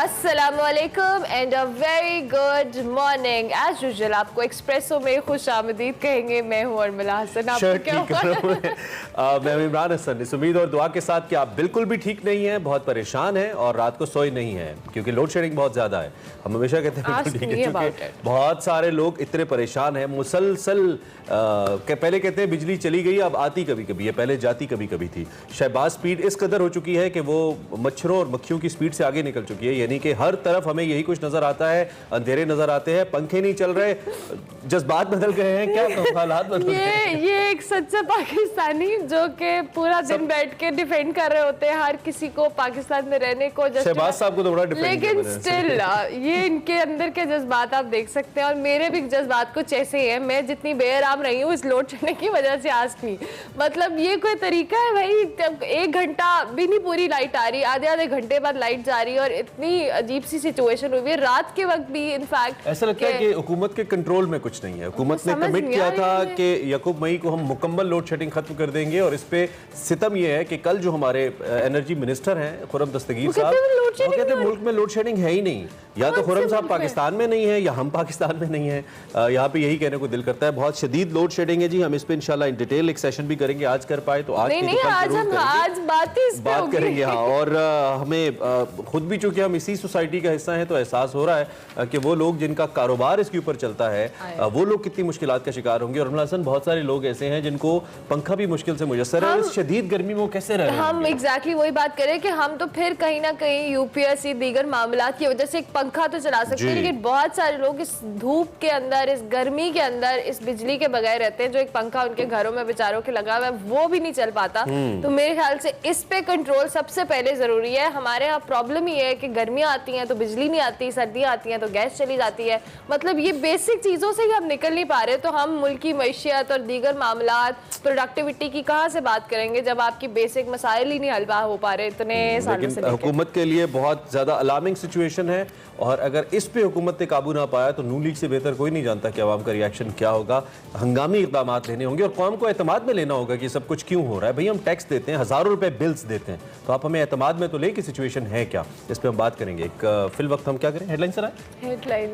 अस्सलामुअलैकुम and a very good morning. As usual आपको Expresso में खुश आमदीद कहेंगे। मैं हूँ उर्मिला हसन। आपको क्या हुआ? मैं इमरान हसन। इस उम्मीद और दुआ के साथ कि आप बिल्कुल भी ठीक नहीं हैं, बहुत परेशान हैं और रात को सोए नहीं हैं क्योंकि लोड शेडिंग बहुत ज़्यादा है। हम हमेशा कहते हैं ठीक है क्योंकि बहुत सारे लोग इतने परेशान हैं मुसलसल। पहले कहते हैं बिजली चली गई, अब आती कभी कभी है, पहले जाती कभी कभी थी। शहबाज स्पीड इस कदर हो चुकी है कि वो मच्छरों और मक्खियों की स्पीड से आगे निकल चुकी है, यानी कि हर तरफ हमें यही कुछ नजर आता है, अंधेरे नजर आते हैं, पंखे नहीं चल रहे, जज्बात बदल गए हैं, क्या हालात बदल गए हैं। ये एक सच्चा पाकिस्तानी जो कि पूरा दिन बैठ के डिफेंड कर रहे होते हैं हर किसी को पाकिस्तान में रहने को। शहबाज साहब को तो बड़ा डिफेंड, लेकिन स्टिल ये इनके अंदर के जज्बात आप देख सकते हैं और मेरे भी जज्बात कुछ ऐसे ही हैं। मैं जितनी बेआराम रही हूँ इस लोड शेडिंग की वजह से आज नहीं, मतलब ये कोई तरीका है भाई? जब 1 घंटा भी नहीं पूरी लाइट आ रही, आधे आधे घंटे बाद लाइट जा रही है और इतनी अजीब सी सिचुएशन हुई है रात के वक्त भी। इनफैक्ट ऐसा लगता है कि हुकूमत के कंट्रोल में कुछ नहीं है। हुकूमत ने कमिट किया था कि यकूब मई को हम मुकम्मल लोड शेडिंग खत्म कर देंगे और इस पे सितम ये है कि कल जो हमारे एनर्जी मिनिस्टर हैं खुर्रम दस्तगीर साहब, वो कहते हैं मुल्क में लोड शेडिंग है ही नहीं। या तो खुर्रम साहब पाकिस्तान में नहीं है या हम पाकिस्तान में नहीं है। यहाँ पे यही कहने को दिल करता है। बहुत शदीद लोड शेडिंग है जी। हम इस पे इंशाल्लाह इन डिटेल एक सेशन भी करेंगे, आज कर पाए तो आज बात करेंगे। हाँ, और हमें खुद भी चूंकि हम इसी सोसाइटी का हिस्सा हैं तो एहसास हो रहा है कि वो लोग जिनका कारोबार इसके ऊपर चलता है वो लोग कितनी मुश्किलात का शिकार होंगे। और हसन बहुत सारे लोग ऐसे हैं जिनको पंखा भी मुश्किल से मुयस्सर है, इस शदीद गर्मी में वो कैसे रह रहे हैं। हम एग्जैक्टली वही बात करें कि हम तो फिर कहीं ना कहीं यूपीएससी दीगर मामलात की वजह से एक पंखा तो चला सकते हैं, लेकिन बहुत सारे लोग इस धूप के अंदर, इस गर्मी के अंदर, इस बिजली के बगैर रहते हैं। जो एक पंखा उनके घरों में बेचारों के लगा हुआ है वो भी नहीं चल पाता। तो मेरे ख्याल से इस पे कंट्रोल सबसे पहले जरूरी है। हमारे यहाँ प्रॉब्लम ये है कि गर्मियाँ आती हैं तो बिजली नहीं आती, सर्दियाँ आती हैं तो गैस चली जाती है। मतलब ये बेसिक चीज़ों से ही हम निकल नहीं पा रहे, तो हम मुल्क की मैशियत और दीगर मामलात, प्रोडक्टिविटी की कहाँ से बात करेंगे जब आपकी बेसिक मसाइल ही नहीं हल हो पा रहे इतने सालों से। हुकूमत के लिए बहुत ज़्यादा अलार्मिंग सिचुएशन है और अगर इस पे हुकूमत ने काबू ना पाया तो नून लीग से बेहतर कोई नहीं जानता कि आवाम का रिएक्शन क्या होगा। हंगामी इक़दाम लेने होंगे और कौम को एतमाद में लेना होगा कि सब कुछ क्यों हो रहा है। भाई हम टैक्स देते हैं, हज़ारों रुपए बिल्स देते हैं, तो आप हमें एतमाद में तो ले कि सिचुएशन है क्या। इस पर हम बात करेंगे। एक फिल वक्त हम क्या करें, हेडलाइन सर हेडलाइन।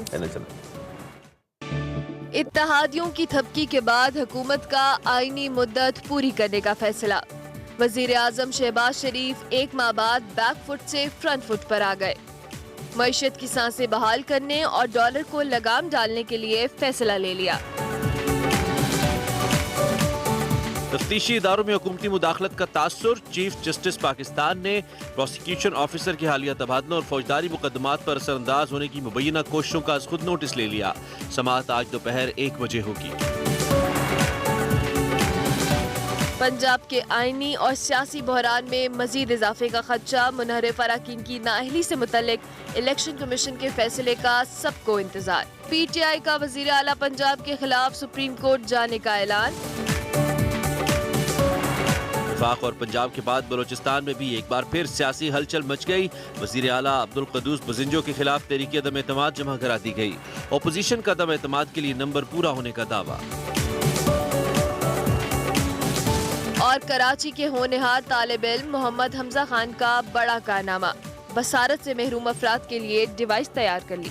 इत्तेहादियों की थपकी के बाद हुकूमत का आईनी मुद्दत पूरी करने का फैसला। वजीर आजम शहबाज शरीफ 1 माह बाद बैकफुट से फ्रंट फुट पर आ गए। मईशत की सांसें बहाल करने और डॉलर को लगाम डालने के लिए फैसला ले लिया। तफ्तीशी इदारों में हुकूमती मुदाखलत का तासुर। चीफ जस्टिस पाकिस्तान ने प्रोसिक्यूशन ऑफिसर के हालिया तबादलों और फौजदारी मुकदमात पर असरअंदाज होने की मुबैना कोशिशों का खुद नोटिस ले लिया। समाअत आज दोपहर 1 बजे होगी। पंजाब के आईनी और सियासी बहरान में मजीद इजाफे का खदशा। मुनहरिफ अरकान की नाअहली से मुतल्लिक इलेक्शन कमीशन के फैसले का सबको इंतजार। PTI का वजीर आला पंजाब के खिलाफ सुप्रीम कोर्ट जाने का ऐलान। वफाक और पंजाब के बाद बलोचिस्तान में भी एक बार फिर सियासी हलचल मच गई। वजीर आला अब्दुल कदूस बजिंजो के खिलाफ तहरीक अदम एतमाद जमा करा दी गई। ओपोजिशन का अदम एतमाद के लिए नंबर पूरा होने का दावा। और कराची के होनहार तालिब इल्म मोहम्मद हमजा खान का बड़ा कारनामा। बसारत से महरूम अफराद के लिए डिवाइस तैयार कर ली।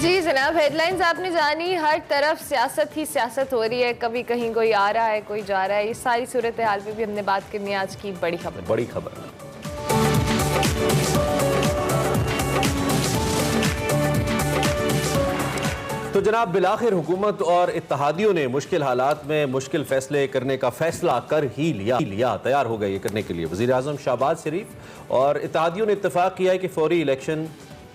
जी जनाब, हेडलाइंस आपने जानी। हर तरफ सियासत ही सियासत हो रही है, कभी कहीं कोई आ रहा है कोई जा रहा है। इस सारी सूरत हाल पे भी हमने बात करनी है आज की बड़ी खबर। तो जनाब बिलाखिर हुकूमत और इत्तेहादियों ने मुश्किल हालात में मुश्किल फैसले करने का फैसला कर ही लिया। तैयार हो गए ये करने के लिए वज़ीर आज़म शहबाज शरीफ और इत्तेहादियों ने इत्तेफाक किया है कि फौरी इलेक्शन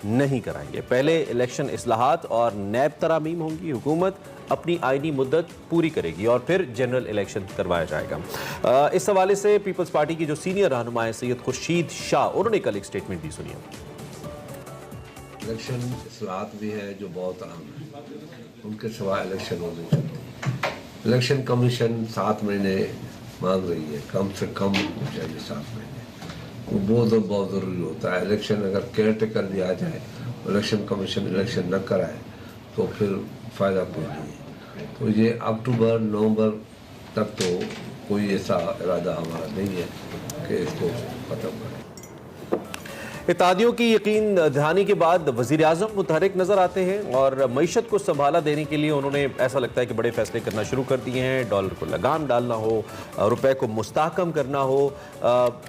नहीं कराएंगे। पहले इलेक्शन इस्लाहात और नैब तरामीम होंगी। हुकूमत अपनी आईनी मुद्दत पूरी करेगी और फिर जनरल इलेक्शन करवाया जाएगा। इस हवाले से पीपल्स पार्टी की जो सीनियर रहनुमा है सैयद खुर्शीद शाह, उन्होंने कल एक स्टेटमेंट दी, सुनिए। इलेक्शन इस्लाहात भी है जो बहुत अहम है, उनके सिवा इलेक्शन होने चाहिए। इलेक्शन कमीशन 7 महीने मांग रही है, कम से कम होना चाहिए 7 महीने। वो बहुत ज़रूरी होता है। इलेक्शन अगर केयर टेकर भी आ जाए, इलेक्शन कमीशन इलेक्शन न कराए तो फिर फ़ायदा कोई नहीं है। तो ये अक्टूबर नवंबर तक तो कोई ऐसा इरादा हमारा नहीं है कि इसको ख़त्म करें। इत्तेहादियों की यकीन दहानी के बाद वज़ीर आज़म मुतहरिक नज़र आते हैं और मईशत को संभाला देने के लिए उन्होंने ऐसा लगता है कि बड़े फैसले करना शुरू कर दिए हैं। डॉलर को लगाम डालना हो, रुपए को मुस्तहकम करना हो,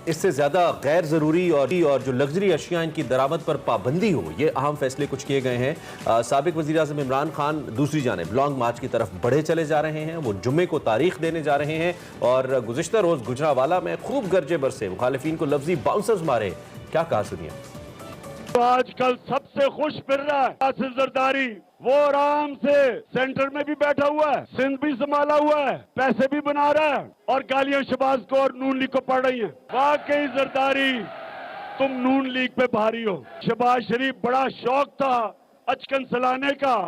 इससे ज़्यादा गैर ज़रूरी और जो लग्जरी अशिया इनकी दरामद पर पाबंदी हो, ये अहम फैसले कुछ किए गए हैं। साबिक वज़ीर आज़म इमरान खान दूसरी जानिब लॉन्ग मार्च की तरफ बढ़े चले जा रहे हैं। वो जुम्मे को तारीख देने जा रहे हैं और गुज़िश्ता रोज़ गुजरावाला में खूब गरजे बरसे, मुखालिफिन को लफ्जी बाउंसर्स मारे। क्या कहा सुनिए। तो आजकल सबसे खुश फिर रहा है आसिफ जरदारी। वो आराम से सेंटर में भी बैठा हुआ है, सिंध भी संभाला हुआ है, पैसे भी बना रहा है और गालियां शहबाज को और नून लीग को पड़ रही हैं। वाकई जरदारी तुम नून लीग पे भारी हो। शहबाज शरीफ बड़ा शौक था अचकन सलाने का,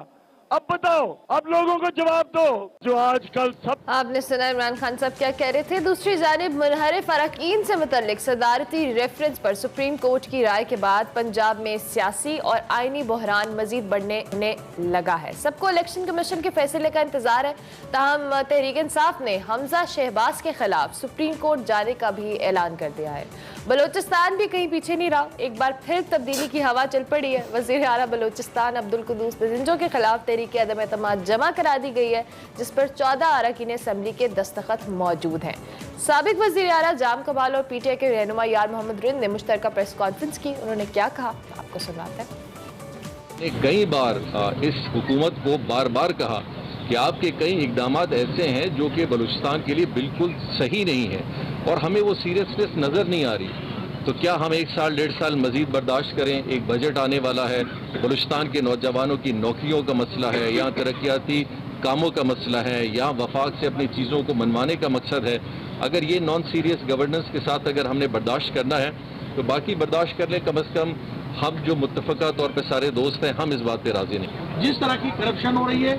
अब बताओ, अब लोगों को जवाब दो जो आजकल सब। आपने सुना इमरान खान साहब क्या कह रहे थे। दूसरी जानिब मुनहरिफ अरकान से मुतल्लिक सदारती रेफरेंस पर सुप्रीम कोर्ट की राय के बाद पंजाब में सियासी और आईनी बहरान मजीद बढ़ने लगा है। सबको इलेक्शन कमीशन के फैसले का इंतजार है। ताहम तहरीक इंसाफ ने हमजा शहबाज के खिलाफ सुप्रीम कोर्ट जाने का भी ऐलान कर दिया है। बलोचिस्तान भी कहीं पीछे नहीं रहा, एक बार फिर तब्दीली की हवा चल पड़ी है। वज़ीर आला बलोचिस्तान अब्दुल कुद्दूस बेजिंजो के खिलाफ तहरीक अदम एतमाद जमा करा दी गई है, जिस पर 14 अरकान असम्बली के दस्तखत मौजूद हैं। साबिक वज़ीर आला जाम कमाल और पीटीआई के रहनुमा यार मोहम्मद रिंद ने मुश्तरका प्रेस कॉन्फ्रेंस की। उन्होंने क्या कहा, आपको सुनाते हैं। कई बार इस हुकूमत को बार बार कहा कि आपके कई इकदामात ऐसे हैं जो कि बलूचिस्तान के लिए बिल्कुल सही नहीं है और हमें वो सीरियसनेस नज़र नहीं आ रही। तो क्या हम 1 साल 1.5 साल मजीद बर्दाश्त करें? एक बजट आने वाला है, बलूचिस्तान के नौजवानों की नौकरियों का मसला है, यहाँ तरक्याती कामों का मसला है, यहाँ वफाक से अपनी चीज़ों को मनवाने का मकसद है। अगर ये नॉन सीरियस गवर्नेंस के साथ अगर हमने बर्दाश्त करना है तो बाकी बर्दाश्त कर लें, कम अज़ कम हम जो मुत्तफ़क़ा तौर पर सारे दोस्त हैं, हम इस बात पर राज़ी नहीं। जिस तरह की करप्शन हो रही है,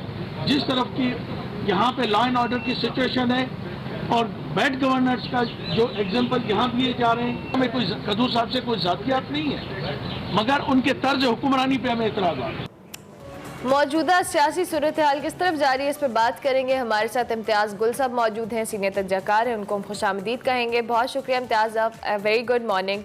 जिस तरफ की यहाँ पे लॉ एंड ऑर्डर की सिचुएशन है और बैड गवर्नेंस का जो एग्जाम्पल यहाँ दिए जा रहे हैं, हमें कोई कदूर साहब से कोई ज़ातियात नहीं है, मगर उनके तर्ज हुक्मरानी पे हमें एतराज़ है। मौजूदा सियासी सूरत हाल किस तरफ जा रही है, इस पर बात करेंगे। हमारे साथ इम्तियाज़ गुल साहब मौजूद हैं, सीनियर तजज़ियाकार हैं, उनको हम खुशामदीद कहेंगे। बहुत शुक्रिया इम्तियाज़, आप वेरी गुड मॉर्निंग।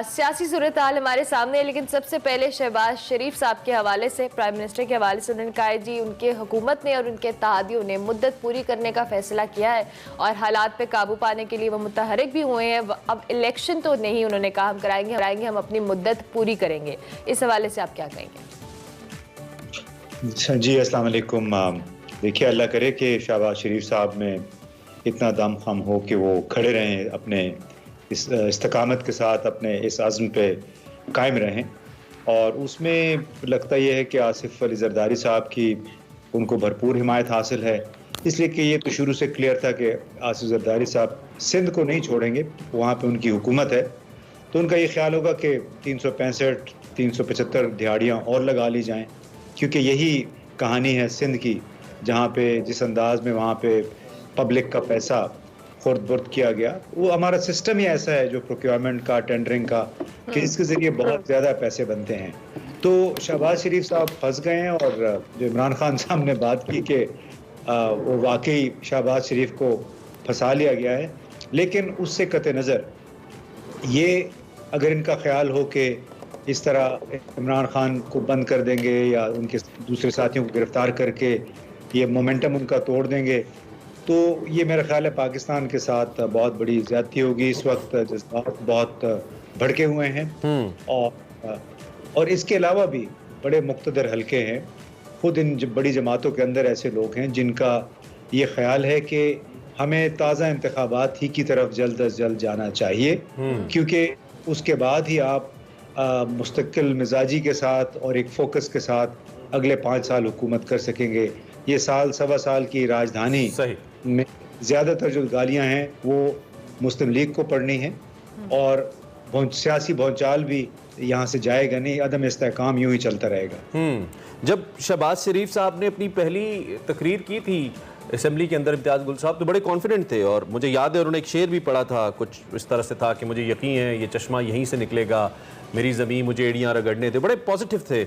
सियासी सूरत हाल हमारे सामने है, लेकिन सबसे पहले शहबाज शरीफ साहब के हवाले से, प्राइम मिनिस्टर के हवाले से उन्होंने कहा जी उनके हुकूमत ने और उनके इत्तेहादियों ने मुद्दत पूरी करने का फैसला किया है और हालात पर काबू पाने के लिए वो मुतहरिक भी हुए हैं। अब इलेक्शन तो नहीं, उन्होंने कहा हम कराएंगे, हम अपनी मुद्दत पूरी करेंगे। इस हवाले से आप क्या कहेंगे? जी अस्सलाम वालेकुम। देखिए, अल्लाह करे कि शहबाज शरीफ साहब में इतना दम खम हो कि वो खड़े रहें, अपने इस इस्तकामत के साथ अपने इस आज़म पे कायम रहें। और उसमें लगता यह है कि आसिफ अली जरदारी साहब की उनको भरपूर हिमायत हासिल है, इसलिए कि ये तो शुरू से क्लियर था कि आसिफ जरदारी साहब सिंध को नहीं छोड़ेंगे, वहाँ पे उनकी हुकूमत है। तो उनका ये ख्याल होगा कि 365 375 दिहाड़ियाँ और लगा ली जाएँ, क्योंकि यही कहानी है सिंध की, जहाँ पे जिस अंदाज में वहाँ पे पब्लिक का पैसा खुर्द बुर्द किया गया। वो हमारा सिस्टम ही ऐसा है जो प्रोक्योरमेंट का, टेंडरिंग का, कि इसके ज़रिए बहुत ज़्यादा पैसे बनते हैं। तो शहबाज शरीफ साहब फंस गए हैं और जो इमरान खान साहब ने बात की कि वो वाकई शहबाज शरीफ को फंसा लिया गया है, लेकिन उससे कते नज़र ये अगर इनका ख्याल हो कि इस तरह इमरान खान को बंद कर देंगे या उनके दूसरे साथियों को गिरफ्तार करके ये मोमेंटम उनका तोड़ देंगे, तो ये मेरा ख्याल है पाकिस्तान के साथ बहुत बड़ी ज़्यादती होगी। इस वक्त जज्बात बहुत भड़के हुए हैं और इसके अलावा भी बड़े मुक़्तदर हलके हैं। खुद इन बड़ी जमातों के अंदर ऐसे लोग हैं जिनका ये ख्याल है कि हमें ताज़ा इंतखाबात ही की तरफ जल्द अज जल्द जाना चाहिए, क्योंकि उसके बाद ही आप मुस्तकिल मिजाजी के साथ और एक फोकस के साथ अगले 5 साल हुकूमत कर सकेंगे। ये साल सवा साल की राजधानी में ज़्यादातर जो गालियाँ हैं वो मुस्लिम लीग को पड़नी है और सियासी भौचाल भी यहाँ से जाएगा नहीं, अदम इस्तेहकाम यूँ ही चलता रहेगा। जब शहबाज शरीफ साहब ने अपनी पहली तकरीर की थी असेंबली के अंदर, इम्तियाज़ गुल साहब तो बड़े कॉन्फिडेंट थे और मुझे याद है उन्होंने एक शेर भी पढ़ा था, कुछ इस तरह से था कि मुझे यकीन है ये चश्मा यहीं से निकलेगा, मेरी ज़मीन मुझे एड़ियाँ रगड़ने थे, बड़े पॉजिटिव थे।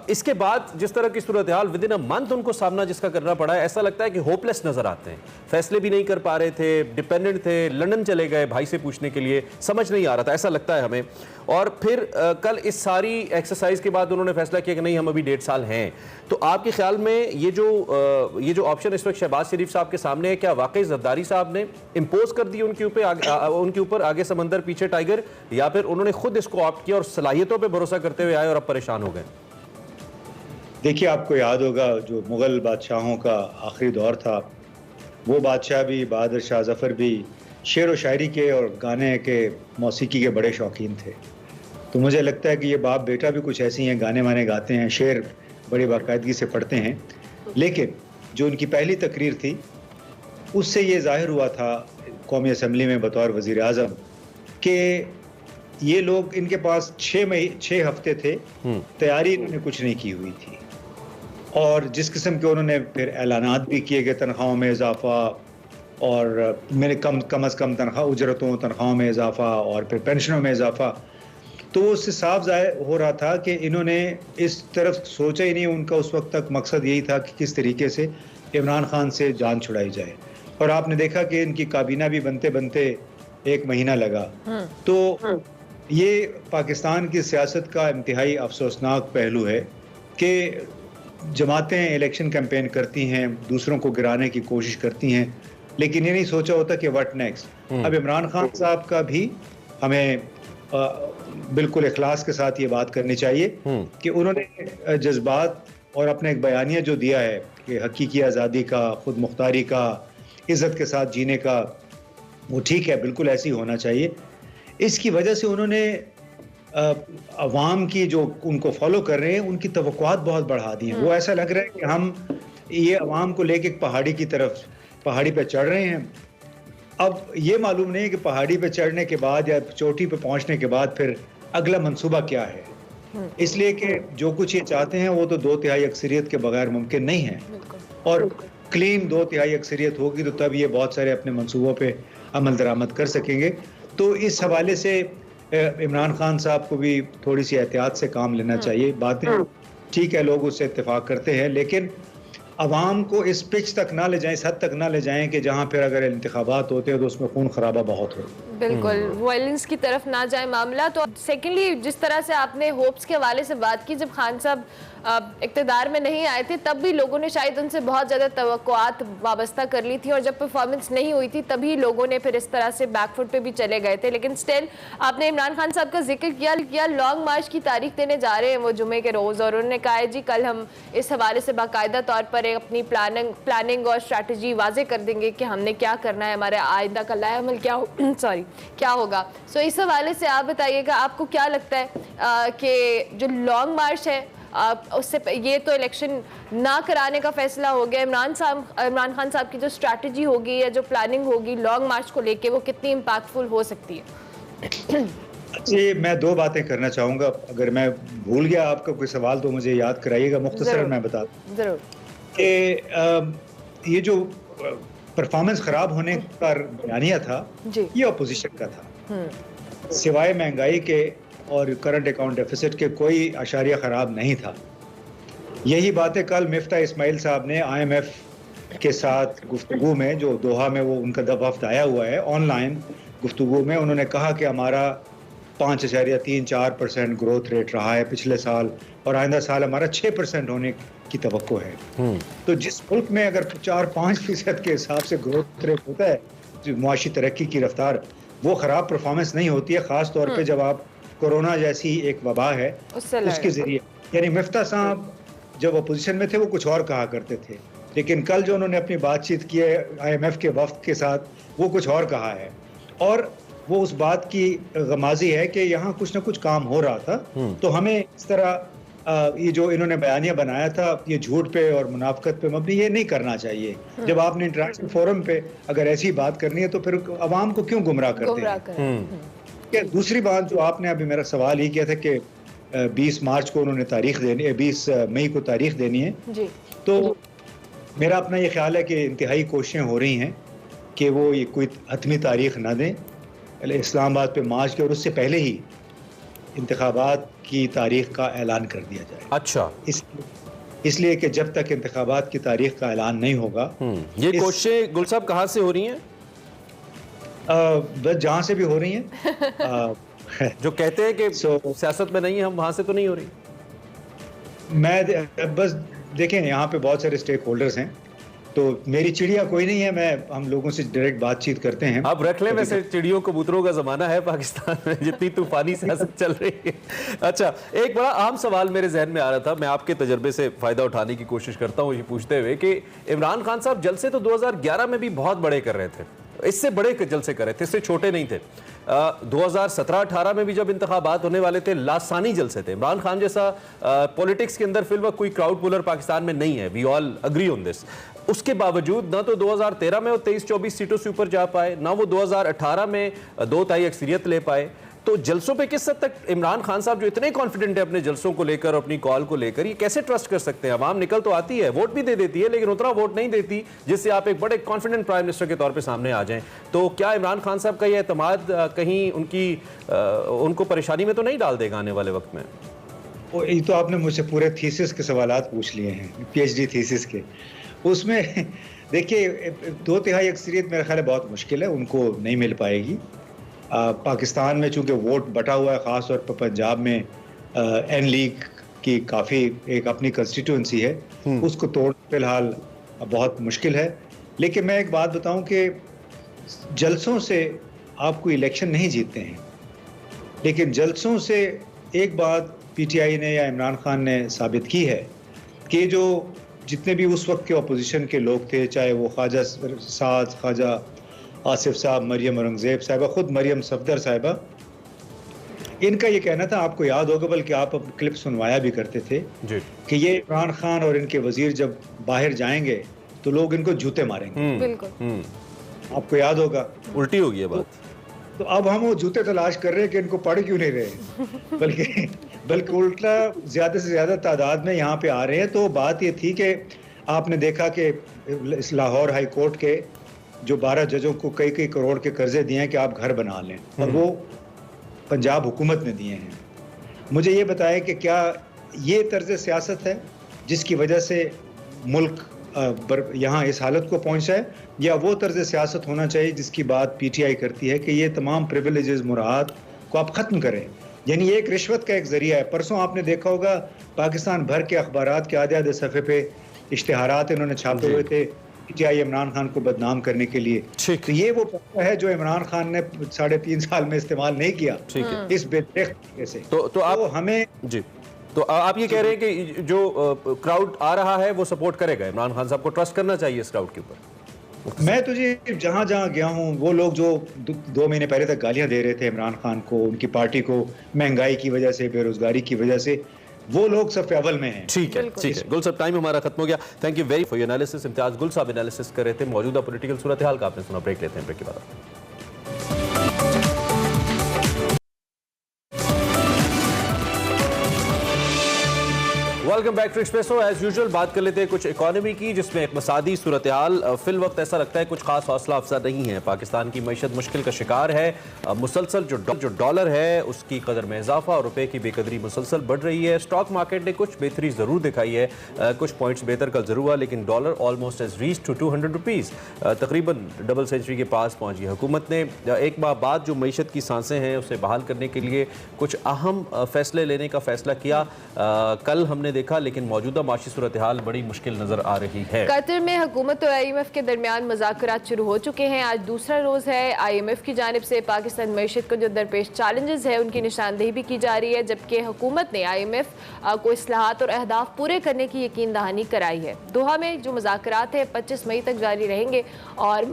इसके बाद जिस तरह की सूरत हाल विद इन अ मंथ उनको सामना जिसका करना पड़ा है, ऐसा लगता है कि होपलेस नज़र आते हैं। फैसले भी नहीं कर पा रहे थे, डिपेंडेंट थे, लंदन चले गए भाई से पूछने के लिए, समझ नहीं आ रहा था, ऐसा लगता है हमें। और फिर कल इस सारी एक्सरसाइज के बाद उन्होंने फैसला किया कि नहीं, हम अभी 1.5 साल हैं। तो आपके ख्याल में ये जो ऑप्शन इस वक्त शहबाज शरीफ साहब के सामने है, क्या वाकई जरदारी साहब ने इम्पोज कर दी उनके ऊपर आगे समंदर पीछे टाइगर, या फिर उन्होंने खुद इसको ऑप्ट किया और सलाहियतों पर भरोसा करते हुए आए और अब परेशान हो गए? देखिए, आपको याद होगा जो मुग़ल बादशाहों का आखिरी दौर था, वो बादशाह भी, बहादुर शाह ज़फ़र भी शेर व शायरी के और गाने के मौसीकी के बड़े शौकीन थे। तो मुझे लगता है कि ये बाप बेटा भी कुछ ऐसी हैं, गाने वाने गाते हैं, शेर बड़ी बाकायदगी से पढ़ते हैं। लेकिन जो उनकी पहली तकरीर थी उससे ये ज़ाहिर हुआ था कौमी असम्बली में बतौर वज़ीर आज़म कि ये लोग, इनके पास 6 हफ्ते थे, तैयारी इन्होंने कुछ नहीं की हुई थी। और जिस किस्म के उन्होंने फिर ऐलानात भी किए कि तनख्वाहों में इजाफा और मेरे कम अज़ कम तनख्वाह, उजरतों, तनख्वाहों में इजाफा और फिर पेंशनों में इजाफा, तो उससे साफ ज़ाहिर हो रहा था कि इन्होंने इस तरफ सोचा ही नहीं। उनका उस वक्त तक मकसद यही था कि किस तरीके से इमरान खान से जान छुड़ाई जाए। और आपने देखा कि इनकी काबीना भी बनते बनते 1 महीना लगा। तो ये पाकिस्तान की सियासत का इंतहाई अफसोसनाक पहलू है कि जमातें इलेक्शन कैंपेन करती हैं, दूसरों को गिराने की कोशिश करती हैं, लेकिन ये नहीं सोचा होता कि व्हाट नेक्स्ट। अब इमरान खान साहब का भी हमें बिल्कुल इखलास के साथ ये बात करनी चाहिए कि उन्होंने जज्बात और अपने एक बयानिया जो दिया है कि हकीकी आज़ादी का, खुद मुख्तारी का, इज़्ज़त के साथ जीने का, वो ठीक है, बिल्कुल ऐसी होना चाहिए। इसकी वजह से उन्होंने अवाम की जो उनको फॉलो कर रहे हैं उनकी तवक्कुआत बहुत बढ़ा दी हैं। वो ऐसा लग रहा है कि हम ये अवाम को लेके पहाड़ी पे चढ़ रहे हैं। अब ये मालूम नहीं है कि पहाड़ी पे चढ़ने के बाद या चोटी पे पहुंचने के बाद फिर अगला मंसूबा क्या है। इसलिए कि जो कुछ ये चाहते हैं वो तो 2/3 अक्सरियत के बगैर मुमकिन नहीं है, और क्लीन 2/3 अक्सरियत होगी तो तब ये बहुत सारे अपने मंसूबों पे अमल दरामद कर सकेंगे। तो इस हवाले से इमरान खान साहब को भी थोड़ी सी एहतियात से काम लेना चाहिए। बातें ठीक है, लोग उससे इत्तेफाक करते हैं, लेकिन अवाम को इस पिच तक ना ले जाएं, इस हद तक ना ले जाएं कि जहाँ फिर अगर इंतखाबात होते हैं तो उसमें खून खराबा बहुत हो। बिल्कुल वायलेंस की तरफ ना जाए मामला। तो सेकेंडली, जिस तरह से आपने होप्स के हवाले से बात की, जब खान साहब इक़्तिदार में नहीं आए थे तब भी लोगों ने शायद उनसे बहुत ज़्यादा तवक्कुआत वाबस्ता कर ली थी, और जब परफॉर्मेंस नहीं हुई थी तभी लोगों ने फिर इस तरह से बैकफुट पे भी चले गए थे। लेकिन स्टिल आपने इमरान खान साहब का जिक्र किया लॉन्ग मार्च की तारीख देने जा रहे हैं वो जुमे के रोज़, और उन्होंने कहा है जी कल हम इस हवाले से बाकायदा तौर पर अपनी प्लानिंग और स्ट्रैटेजी वाजे कर देंगे कि हमने क्या करना है, हमारे आइंदा का लाएअमल क्या होगा। सो इस हवाले से आप बताइएगा, आपको क्या लगता है कि जो लॉन्ग मार्च है उससे ये तो इलेक्शन ना कराने का फैसला हो गया, इमरान खान साहब की जो स्ट्रैटेजी होगी या जो प्लानिंग होगी लॉन्ग मार्च को लेके वो कितनी इम्पैक्टफुल हो सकती है? जी, मैं 2 बातें करना चाहूँगा। अगर मैं भूल गया आपका कोई सवाल तो मुझे याद कराइएगा, मुख्तसरन मैं बता दूँ जरूर कि ये जो परफॉर्मेंस खराब होने का बयानिया था ये अपोजिशन का था। सिवाय महंगाई के और करंट अकाउंट डेफिसिट के कोई अशारिया ख़राब नहीं था। यही बातें कल मिफ्ता इस्माइल साहब ने IMF के साथ गुफ्तगू में, जो दोहा में वो उनका वफ़द आया हुआ है, ऑनलाइन गुफ्तगू में उन्होंने कहा कि हमारा 5.34% ग्रोथ रेट रहा है पिछले साल, और आइंदा साल हमारा 6% होने की तवक्को है। तो जिस मुल्क में अगर 4-5% के हिसाब से ग्रोथ रेट होता है, जो मुआशी तरक्की की रफ्तार, वो ख़राब परफॉर्मेंस नहीं होती है, ख़ास तौर पे जब आप कोरोना जैसी एक वबा है उसके ज़रिए। यानी मिफ्ता साहब जब अपोजिशन में थे वो कुछ और कहा करते थे, लेकिन कल जो उन्होंने अपनी बातचीत की है IMF के वफ़द के साथ, वो कुछ और कहा है, और वो उस बात की गमाजी है कि यहाँ कुछ ना कुछ काम हो रहा था। तो हमें इस तरह ये जो इन्होंने बयानिया बनाया था ये झूठ पे और मुनाफकत पे मबनी, ये नहीं करना चाहिए। जब आपने इंटरनेशनल फोरम पे अगर ऐसी बात करनी है तो फिर आवाम को क्यों गुमराह करते हैं। दूसरी बात जो आपने अभी मेरा सवाल ही किया था कि 20 मार्च को उन्होंने तारीख देनी है, 20 मई को तारीख देनी है जी। तो मेरा अपना ये ख्याल है कि इंतहाई कोशिशें हो रही हैं कि वो ये कोई हतमी तारीख ना दें, इस्लामाबाद पे मार्च के, और उससे पहले ही इंतखाबात की तारीख का ऐलान कर दिया जाए। अच्छा, इसलिए कि जब तक इंतखाबात की तारीख का ऐलान नहीं होगा, ये कोशिशें गुल साहब कहाँ से हो रही हैं? बस जहाँ से भी हो रही हैं। जो कहते हैं कि सियासत में नहीं है, हम वहाँ से तो नहीं हो रही। मैं बस देखें, यहाँ पे बहुत सारे स्टेक होल्डर्स हैं, तो मेरी चिड़िया कोई नहीं है, हम लोगों से डायरेक्ट बातचीत करते हैं। आप रख लें, वैसे चिड़ियों कबूतरों का जमाना है पाकिस्तान में, जितनी तूफानी सियासत चल रही है। अच्छा, एक बड़ा आम सवाल मेरे जहन में आ रहा था, मैं आपके तजर्बे से फायदा उठाने की कोशिश करता हूँ ये पूछते हुए कि इमरान खान साहब जलसे तो 2011 में भी बहुत बड़े कर रहे थे, इससे बड़े जलसे कर रहे थे, इससे छोटे नहीं थे। 2017-18 में भी जब इंतखाबात होने वाले थे, लासानी जलसे थे। इमरान खान जैसा पॉलिटिक्स के अंदर फिल वक्त कोई क्राउड पुलर पाकिस्तान में नहीं है, we all agree on this. उसके बावजूद ना तो 2013 में वो 23-24 सीटों से ऊपर जा पाए, ना वो 2018 में 2 तिहाई अक्सरियत ले पाए। तो जलसों पे किस हद तक इमरान खान साहब जो इतने कॉन्फिडेंट है अपने जलसों को लेकर, अपनी कॉल को लेकर, ये कैसे ट्रस्ट कर सकते हैं? अवाम निकल तो आती है, वोट भी दे देती है, लेकिन उतना वोट नहीं देती जिससे आप एक बड़े कॉन्फिडेंट प्राइम मिनिस्टर के तौर पे सामने आ जाएं। तो क्या इमरान खान साहब का ये एतमाद कहीं उनको परेशानी में तो नहीं डाल देगा आने वाले वक्त में? ये तो आपने मुझसे पूरे थीसिस के सवालात पूछ लिए हैं, PhD थीसिस के। उसमें देखिए, 2 तिहाई अक्सरियत मेरा ख्याल है बहुत मुश्किल है, उनको नहीं मिल पाएगी। पाकिस्तान में चूंकि वोट बटा हुआ है, ख़ास तौर पर पंजाब में एन लीग की काफ़ी एक अपनी कंस्टिट्यूंसी है, उसको तोड़ फिलहाल बहुत मुश्किल है। लेकिन मैं एक बात बताऊं कि जलसों से आप कोई इलेक्शन नहीं जीतते हैं, लेकिन जलसों से एक बात PTI ने या इमरान खान ने साबित की है कि जो जितने भी उस वक्त के अपोजिशन के लोग थे, चाहे वो ख्वाजा साद, ख्वाजा आसिफ साहब, मरियम औरंगजेब साहिबा, खुद मरियम सफदर साहिबा, इनका ये कहना था, आपको याद होगा, बल्कि आप क्लिप सुनवाया भी करते थे जी, कि ये इमरान खान और इनके वजीर जब बाहर जाएंगे तो लोग इनको जूते मारेंगे। बिल्कुल, आपको याद होगा। उल्टी होगी ये बात। तो अब हम वो जूते तलाश कर रहे हैं कि इनको पढ़ क्यों नहीं रहे, बल्कि उल्टा ज़्यादा से ज़्यादा तादाद में यहाँ पे आ रहे हैं। तो बात ये थी कि आपने देखा कि इस लाहौर हाई कोर्ट के जो 12 जजों को कई करोड़ के कर्जे दिए हैं कि आप घर बना लें, और वो पंजाब हुकूमत ने दिए हैं। मुझे ये बताएं कि क्या ये तर्ज सियासत है जिसकी वजह से मुल्क यहाँ इस हालत को पहुँचा है, या वो तर्ज सियासत होना चाहिए जिसकी बात PTI करती है कि ये तमाम प्रिविलेजेस मुराद को आप ख़त्म करें? यानी एक रिश्वत का एक जरिया है। परसों आपने देखा होगा पाकिस्तान भर के अखबारात के आधे जगह पे इश्तिहारात इन्होंने छापे हुए थे PTI इमरान खान को बदनाम करने के लिए। तो ये वो पैसा है जो इमरान खान ने 3.5 साल में इस्तेमाल नहीं किया इस बेदरख्त तरीके से। तो आप हमें जी, तो आप ये कह रहे हैं कि जो क्राउड आ रहा है वो सपोर्ट करेगा इमरान खान साहब को, ट्रस्ट करना चाहिए इस क्राउड के ऊपर? मैं तो जी जहाँ जहाँ गया हूँ, वो लोग जो 2 महीने पहले तक गालियाँ दे रहे थे इमरान खान को, उनकी पार्टी को, महंगाई की वजह से, बेरोजगारी की वजह से, वो लोग सब अव्वल में हैं। ठीक है, ठीक है। गुल साहब, टाइम हमारा खत्म हो गया। Thank you very for your analysis. Imtiaz गुल साहब एनालिसिस कर रहे थे मौजूदा पॉलिटिकल सूरत हाल का। आपने सुना, ब्रेक लेते हैं, ब्रेक के बाद welcome back to Expresso. As usual बात कर लेते हैं कुछ इकोनॉमी की, जिसमें इक़्तिसादी सूरत हाल फिल वक्त ऐसा लगता है कुछ खास हौसला अफजा नहीं है। पाकिस्तान की मईशत मुश्किल का शिकार है। मुसलसल जो डॉलर है उसकी कदर में इजाफा और रुपए की बेकदरी मुसलसल बढ़ रही है। स्टॉक मार्केट ने कुछ बेहतरी ज़रूर दिखाई है, कुछ पॉइंट्स बेहतर कल ज़रूर हुआ, लेकिन dollar almost as reach to 200 rupees, तकरीबन डबल सेंचुरी के पास पहुँच गई। हुकूमत ने एक माह बाद जो मईशत की सांसें हैं उसे बहाल करने के लिए कुछ अहम फैसले लेने का फैसला किया कल हमने देखा, लेकिन मौजूदा माशी सूरत हाल बड़ी मुश्किल नजर आ रही है। कतर में हुकूमत और IMF के दरमियान मुज़ाकरात शुरू हो चुके हैं। आज दूसरा रोज है। IMF की जानिब से पाकिस्तान मईशत को जो दरपेश चैलेंजेस है उनकी निशानदेही भी की जा रही है, जबकि हुकूमत ने IMF को इस्लाहात और अहदाफ पूरे करने की यकीन दहानी कराई है। दोहा में जो मुज़ाकरात है 25 मई तक जारी रहेंगे और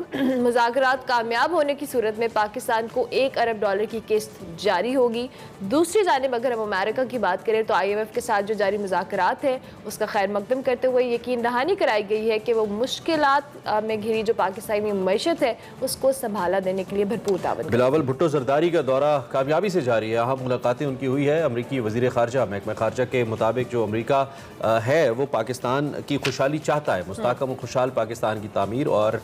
मुज़ाकरात कामयाब होने की सूरत में पाकिस्तान को $1 अरब की किस्त जारी होगी। दूसरी जानिब अगर हम अमेरिका की बात करें तो IMF के साथ जो जारी मुज़ाकरात मुज़ाकरात हैं उसका खैर मकदम करते हुए यकीन दहानी कराई गई है कि वो मुश्किलात में घिरी जो पाकिस्तानी मईशत है उसको संभाला देने के लिए भरपूर ताबन। बिलावल भुट्टो जरदारी का दौरा कामयाबी से जारी है। अहम मुलाकातें उनकी हुई है। अमरीकी वज़ीर ख़ारजा महकमा ख़ारजा के मुताबिक जो अमरीका है वो पाकिस्तान की खुशहाली चाहता है, मुस्तहकम और खुशहाल पाकिस्तान की तामीर और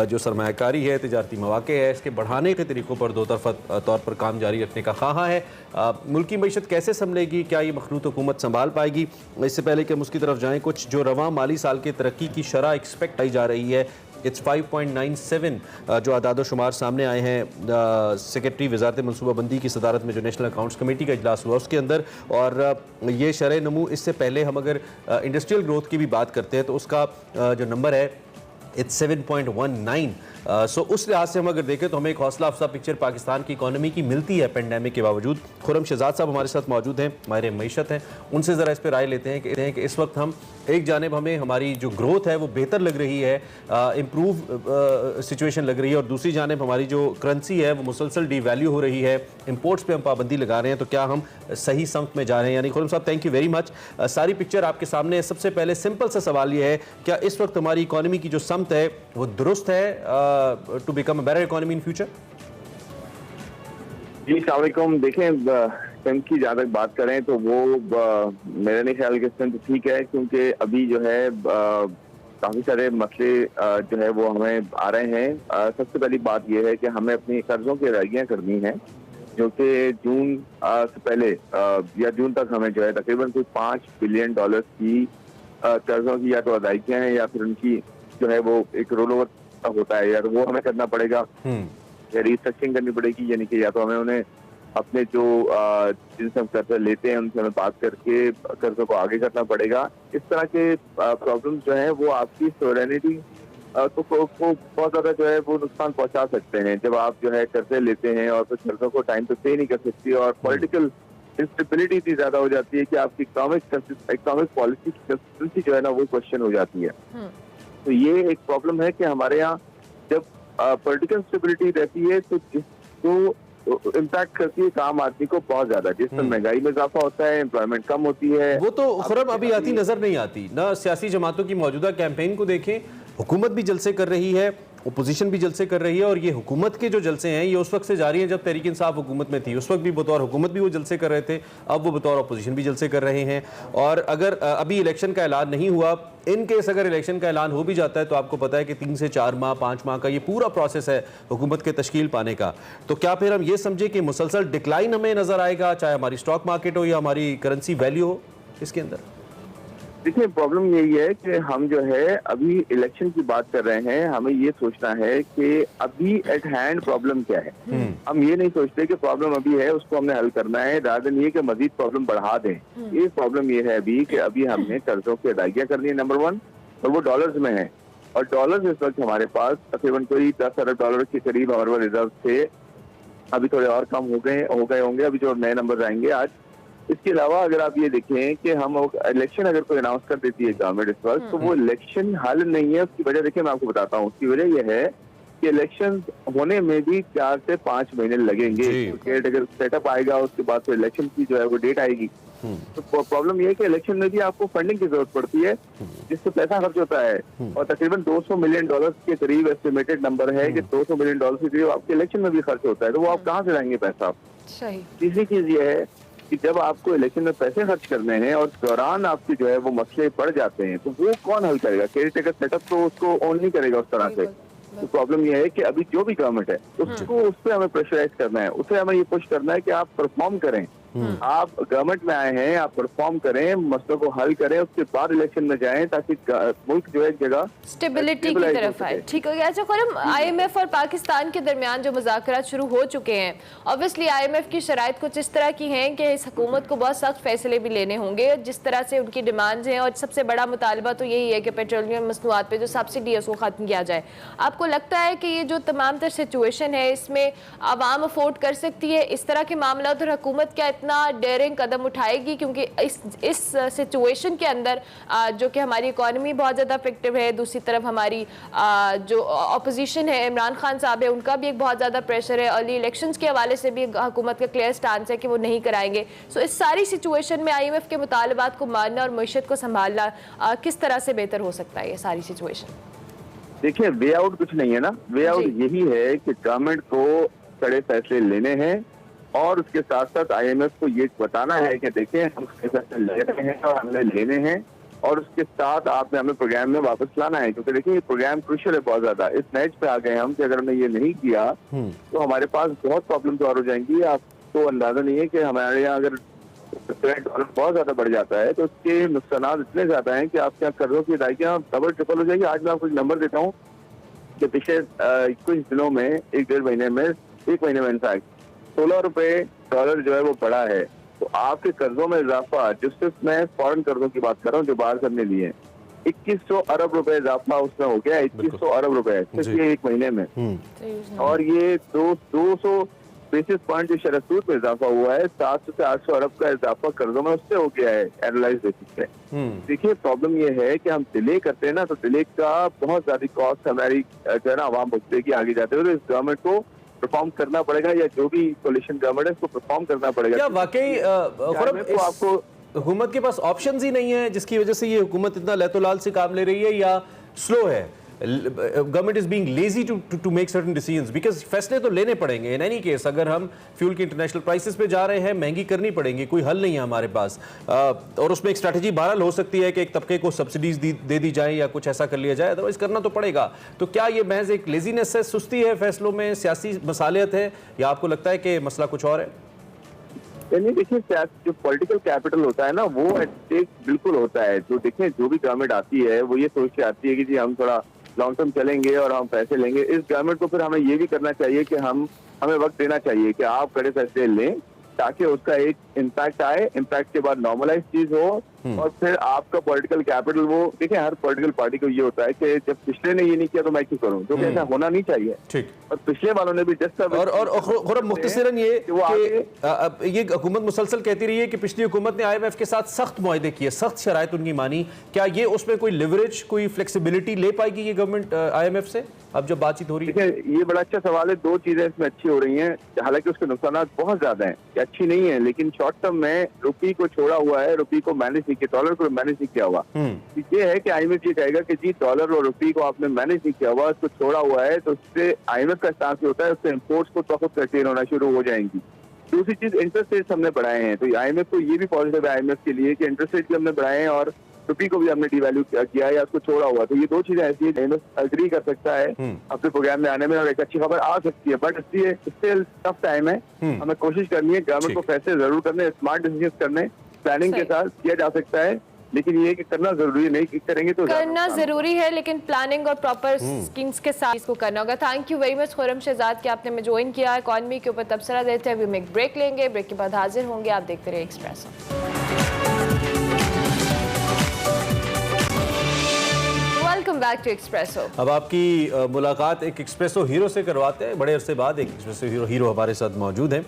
जो सरमायाकारी है, तिजारती मौक़े है, इसके बढ़ाने के तरीक़ों पर दो तरफ़ा तौर पर काम जारी रखने का ख़्वाह है। मुल्क की मईशत कैसे संभलेगी, क्या ये मखलूत हुकूमत संभाल पाएगी? इससे पहले कि हम उसकी तरफ जाएँ, कुछ जो रवां माली साल के तरक्की की शरह एक्सपेक्ट की जा रही है, इट्स 5.97 जो आदाद शुमार सामने आए हैं सेक्रेटरी वजारत मनसूबाबंदी की सदारत में जो नेशनल अकाउंट्स कमेटी का इजलास हुआ उसके अंदर, और ये शरह नमू इससे पहले हम अगर इंडस्ट्रियल ग्रोथ की भी बात करते हैं तो उसका जो नंबर है इट्स 7.19। सो उस लिहाज से हम अगर देखें तो हमें एक हौसला अफजा पिक्चर पाकिस्तान की इकॉनमी की मिलती है पेंडेमिक के बावजूद। खुर्रम शहजाद साहब हमारे साथ मौजूद हैं, हमारे मईशत हैं, उनसे ज़रा इस पर राय लेते हैं कि इस वक्त हम एक जानिब हमें हमारी जो ग्रोथ है वो बेहतर लग रही है, इम्प्रूव सिचुएशन लग रही है, और दूसरी जानिब हमारी जो करेंसी है वो मुसलसल डिवैल्यू हो रही है, इंपोर्ट्स पे हम पाबंदी लगा रहे हैं, तो क्या हम सही समत में जा रहे हैं? यानी खुर्रम साहब थैंक यू वेरी मच। सारी पिक्चर आपके सामने है। सबसे पहले सिंपल सा सवाल ये है, क्या इस वक्त हमारी इकॉनमी की जो समत है वो दुरुस्त है to become a better economy in future? जी अस्सलाम वालेकुम। देखें, स्ट्रेंथ की जहाँ तक बात करें तो वो मेरे नहीं ख्याल के स्ट्रेंथ ठीक है, क्योंकि अभी जो है काफ़ी सारे मसले जो है वो हमें आ रहे हैं। सबसे पहली बात यह है कि हमें अपनी कर्जों की अदायगियाँ करनी है, जो कि जून से पहले या जून तक हमें जो है तकरीबन कोई $5 बिलियन की कर्जों की या तो अदायगियाँ हैं या फिर उनकी जो है वो एक रोल ओवर होता है, या तो वो हमें करना पड़ेगा या रिस्ट्रक्चरिंग करनी पड़ेगी, यानी कि या तो हमें उन्हें अपने जो जिनसे हम कर्जा लेते हैं उनसे हमें बात करके कर्जों को आगे करना पड़ेगा। इस तरह के प्रॉब्लम्स जो हैं वो आपकी सोवरेनिटी को बहुत ज्यादा जो है वो नुकसान पहुंचा सकते हैं। जब आप जो है कर्जे लेते हैं और फिर कर्जों को टाइम पे पे नहीं कर सकती और पॉलिटिकल इंस्टेबिलिटी इतनी ज्यादा हो जाती है कि आपकी इकोनॉमिक पॉलिसी की कंसिस्टेंसी जो है ना वो क्वेश्चन हो जाती है। तो ये एक प्रॉब्लम है कि हमारे यहाँ जब पॉलिटिकल इंस्टेबिलिटी रहती है तो इम्पैक्ट करती है आम आदमी को बहुत ज्यादा, जिसमें महंगाई में इजाफा होता है, एम्प्लॉयमेंट कम होती है। वो तो खुर्रम अभी आती नजर नहीं आती ना। सियासी जमातों की मौजूदा कैंपेन को देखें, हुकूमत भी जलसे कर रही है, अपोजिशन भी जलसे कर रही है, और ये हुकूमत के जो जलसे हैं ये उस वक्त से जारी हैं जब तहरीक इंसाफ हुकूमत में थी। उस वक्त भी बतौर हुकूमत भी वो जलसे कर रहे थे, अब वो बतौर अपोजिशन भी जलसे कर रहे हैं। और अगर अभी इलेक्शन का ऐलान नहीं हुआ, इन केस अगर इलेक्शन का ऐलान हो भी जाता है तो आपको पता है कि 3 से 4 माह 5 माह का ये पूरा प्रोसेस है हुकूमत के तश्कील पाने का। तो क्या फिर हम ये समझे कि मुसलसल डिक्लाइन हमें नजर आएगा, चाहे हमारी स्टॉक मार्केट हो या हमारी करेंसी वैल्यू हो इसके अंदर? देखिए, प्रॉब्लम यही है कि हम जो है अभी इलेक्शन की बात कर रहे हैं, हमें ये सोचना है कि अभी एट हैंड प्रॉब्लम क्या है। हम ये नहीं सोचते कि प्रॉब्लम अभी है उसको हमने हल करना है, रादर ये कि मजीद प्रॉब्लम बढ़ा दें। ये प्रॉब्लम ये है अभी कि अभी हमने कर्जों की अदायगियाँ करनी है नंबर 1, और वो डॉलर्स में है, और डॉलर्स इस वक्त हमारे पास तकरीबन कोई $10 अरब के करीब हमारे रिजर्व थे। अभी थोड़े और कम हो गए होंगे अभी जो नए नंबर आएंगे आज। इसके अलावा अगर आप ये देखें कि हम इलेक्शन अगर कोई अनाउंस कर देती है गवर्नमेंट इस वक्त, तो वो इलेक्शन हल नहीं है। उसकी वजह देखिए मैं आपको बताता हूँ, उसकी वजह यह है कि इलेक्शन होने में भी 4 से 5 महीने लगेंगे। अगर सेटअप आएगा उसके बाद फिर इलेक्शन की जो है वो डेट आएगी। तो प्रॉब्लम यह है कि इलेक्शन में भी आपको फंडिंग की जरूरत पड़ती है, जिससे पैसा खर्च होता है, और तकरीबन $200 मिलियन के करीब एस्टिमेटेड नंबर है कि $200 मिलियन के करीब आपके इलेक्शन में भी खर्च होता है। तो वो आप कहाँ से लाएंगे पैसा? तीसरी चीज ये है कि जब आपको इलेक्शन में पैसे खर्च करने हैं और दौरान आपके जो है वो मसले पड़ जाते हैं, तो वो कौन हल करेगा? केयर टेकर सेटअप तो उसको ऑन नहीं करेगा उस तरह से। तो प्रॉब्लम ये है कि अभी जो भी गवर्नमेंट है उसको उस पर हमें प्रेशराइज करना है, उसे हमें ये पुश करना है कि आप परफॉर्म करें। आप गवर्नमेंट में आए हैं, आप परफॉर्म करें, मसलों को हल करें, उसके बाद इलेक्शन में जाएं ताकि मुल्क जो है एक जगह स्टेबिलिटी की तरफ आए। ठीक हो गया। अच्छा खुर्रम, IMF और पाकिस्तान के दरमियान जो मुज़ाकरात शुरू हो चुके हैं, ऑब्वियसली IMF की शराइत कुछ इस तरह की हैं कि इस हुकूमत को बहुत सख्त फैसले भी लेने होंगे जिस तरह से उनकी डिमांड्स हैं, और सबसे बड़ा मुतालबा तो यही है कि पेट्रोलियम मसनूआत पे जो सब्सिडी है उसको ख़त्म किया जाए। आपको लगता है कि ये जो तमाम तर सिचुएशन है इसमें आवाम अफोर्ड कर सकती है इस तरह के मामला, और हुकूमत क्या इतना इतना डेयरिंग कदम उठाएगी, क्योंकि इस सिचुएशन के अंदर जो कि हमारी इकॉनमी बहुत ज़्यादा इफेक्टिव है, दूसरी तरफ हमारी जो अपोजिशन है, इमरान खान साहब है, उनका भी एक बहुत ज़्यादा प्रेशर है, अर्ली इलेक्शंस के हवाले से भी हुकूमत का क्लियर स्टांस है कि वो नहीं कराएंगे। सो इस सारी सिचुएशन में IMF के मुतालबात को मानना और मईशत को संभालना किस तरह से बेहतर हो सकता है ये सारी सिचुएशन? देखिए, वे आउट कुछ नहीं है ना, वे आउट यही है कि गवर्नमेंट को कड़े फैसले लेने हैं और उसके साथ साथ IMF को ये बताना है कि देखिए हम फैसले ले रहे हैं और हमने लेने हैं, और उसके साथ आपने हमें प्रोग्राम में वापस लाना है, क्योंकि देखिए ये प्रोग्राम क्रूशियल है बहुत ज्यादा। इस मैच पे आ गए हम कि अगर हमने ये नहीं किया तो हमारे पास बहुत प्रॉब्लम्स और हो जाएंगी। आपको अंदाजा नहीं है कि हमारे यहाँ अगर डॉलर बहुत ज्यादा बढ़ जाता है तो उसके नुकसान इतने ज्यादा हैं कि आपके यहाँ कर्जों की अदायगियां डबल ट्रिपल हो जाएगी। आज मैं आपको एक नंबर देता हूँ कि पिछले कुछ दिनों में, एक डेढ़ महीने में, एक महीने में इनफैक्ट 16 रुपए डॉलर जो है वो बढ़ा है। तो आपके कर्जों में इजाफा, जो सिर्फ मैं फॉरेन कर्जों की बात कर रहा हूँ जो बाहर से हमने लिए हैं, 2100 अरब रुपए इजाफा उसमें हो गया, 2100 अरब रुपए सिर्फ ये एक महीने में। और ये 200 बेसिस पॉइंट जो शरह सूद में इजाफा हुआ है, 700 से 800 अरब का इजाफा कर्जों में उससे हो गया है एनालाइज बेसिस पे। देखिए प्रॉब्लम ये है कि हम डिले करते हैं ना, तो डिले का बहुत ज्यादा कॉस्ट हमारी जो है ना आवाम भुगतेगी आगे जाते हुए। तो इस गवर्नमेंट को परफॉर्म करना पड़ेगा, या जो भी कोलिशन गवर्नमेंट है उसको परफॉर्म करना पड़ेगा। क्या वाकई आपको हुकूमत के पास ऑप्शंस ही नहीं है जिसकी वजह से ये हुकूमत इतना लैतोलाल से काम ले रही है, या स्लो है? Government is being lazy to make certain decisions, because फैसले तो लेने पड़ेंगे इन एनी केस। अगर हम फ्यूल की इंटरनेशनल प्राइसेस पे जा रहे हैं, महंगी करनी पड़ेंगी, कोई हल नहीं है हमारे पास। और उसमें एक स्ट्रैटेजी बहरहाल हो सकती है कि एक तबके को सब्सिडीज दे दी जाए या कुछ ऐसा कर लिया जाए, अदरवाइज करना तो पड़ेगा। तो क्या ये महज एक लेजीनेस है, सुस्ती है फैसलों में, सियासी मसालियत है, या आपको लगता है कि मसला कुछ और है? नहीं, देखिए जो पॉलिटिकल कैपिटल होता है ना वो एट स्टेक बिल्कुल होता है। तो देखिए जो भी गवर्नमेंट आती है वो ये सोच के आती है कि जी हम थोड़ा लॉन्ग टर्म चलेंगे और हम पैसे लेंगे। इस गवर्नमेंट को फिर हमें ये भी करना चाहिए कि हमें वक्त देना चाहिए कि आप कड़े फैसले लें ताकि उसका एक इम्पैक्ट आए, इम्पैक्ट के बाद नॉर्मलाइज चीज हो, और फिर आपका पॉलिटिकल कैपिटल वो देखिए हर पॉलिटिकल पार्टी को ये होता है कि जब पिछले ने ये नहीं किया तो मैं क्यों करूं, जो कि ऐसा होना नहीं चाहिए। ठीक। और पिछले वालों ने भी और मुख्तसरन ये हुकूमत मुसलसल कहती रही है कि पिछली हुकूमत ने IMF के साथ सख्त मुआहदे किए, सख्त शराइत उनकी मानी। क्या ये उसमें कोई लिवरेज, कोई फ्लेक्सिबिलिटी ले पाएगी ये गवर्नमेंट IMF से अब जब बातचीत हो रही है? ये बड़ा अच्छा सवाल है। दो चीजें इसमें अच्छी हो रही हैं, हालांकि उसके नुकसान बहुत ज्यादा हैं, अच्छी नहीं है, लेकिन शॉर्ट टर्म में रुपये को छोड़ा हुआ है, रुपये को मैनेज नहीं किया, डॉलर को मैनेज नहीं किया हुआ। ये है कि IMF ये कहेगा कि जी डॉलर और रुपये को आपने मैनेज नहीं किया हुआ, इसको छोड़ा हुआ है, तो उससे IMF का स्टांस होता है, उससे इम्पोर्ट्स को तवक्कुफ करते होना शुरू हो जाएंगी। दूसरी चीज इंटरेस्ट रेट्स हमने बढ़ाए हैं, तो IMF को ये भी पॉजिटिव है IMF के लिए कि इंटरेस्ट रेट भी हमने बढ़ाए हैं और रुपये को भी हमने डिवैल्यू किया है या उसको छोड़ा हुआ। तो ये दो चीजें ऐसी है IMF एग्री कर सकता है अपने प्रोग्राम में आने में, और एक अच्छी खबर आ सकती है। बट इसलिए स्टिल टफ टाइम है, हमें कोशिश करनी है, गवर्नमेंट को फैसले जरूर करने, स्मार्ट डिसीजन करने, प्लानिंग के साथ किया जा सकता है, लेकिन ये कि करना जरूरी है, नहीं करेंगे तो करना जरूरी है, लेकिन प्लानिंग और प्रॉपर स्कीम्स के साथ इसको करना होगा। Thank you very much Khurram Shahzad कि आपने हमें ज्वाइन किया। इकॉनमी के ऊपर तबसरा देते हैं। अभी हम एक ब्रेक लेंगे, ब्रेक के बाद हाजिर होंगे। आप देखते रहिए Expresso. Welcome back to Expresso. अब आपकी मुलाकात एक एक्सप्रेसो हीरो से करवाते हैं। बड़े अरसे बाद एक एक्सप्रेसो हीरो हमारे साथ मौजूद हैं।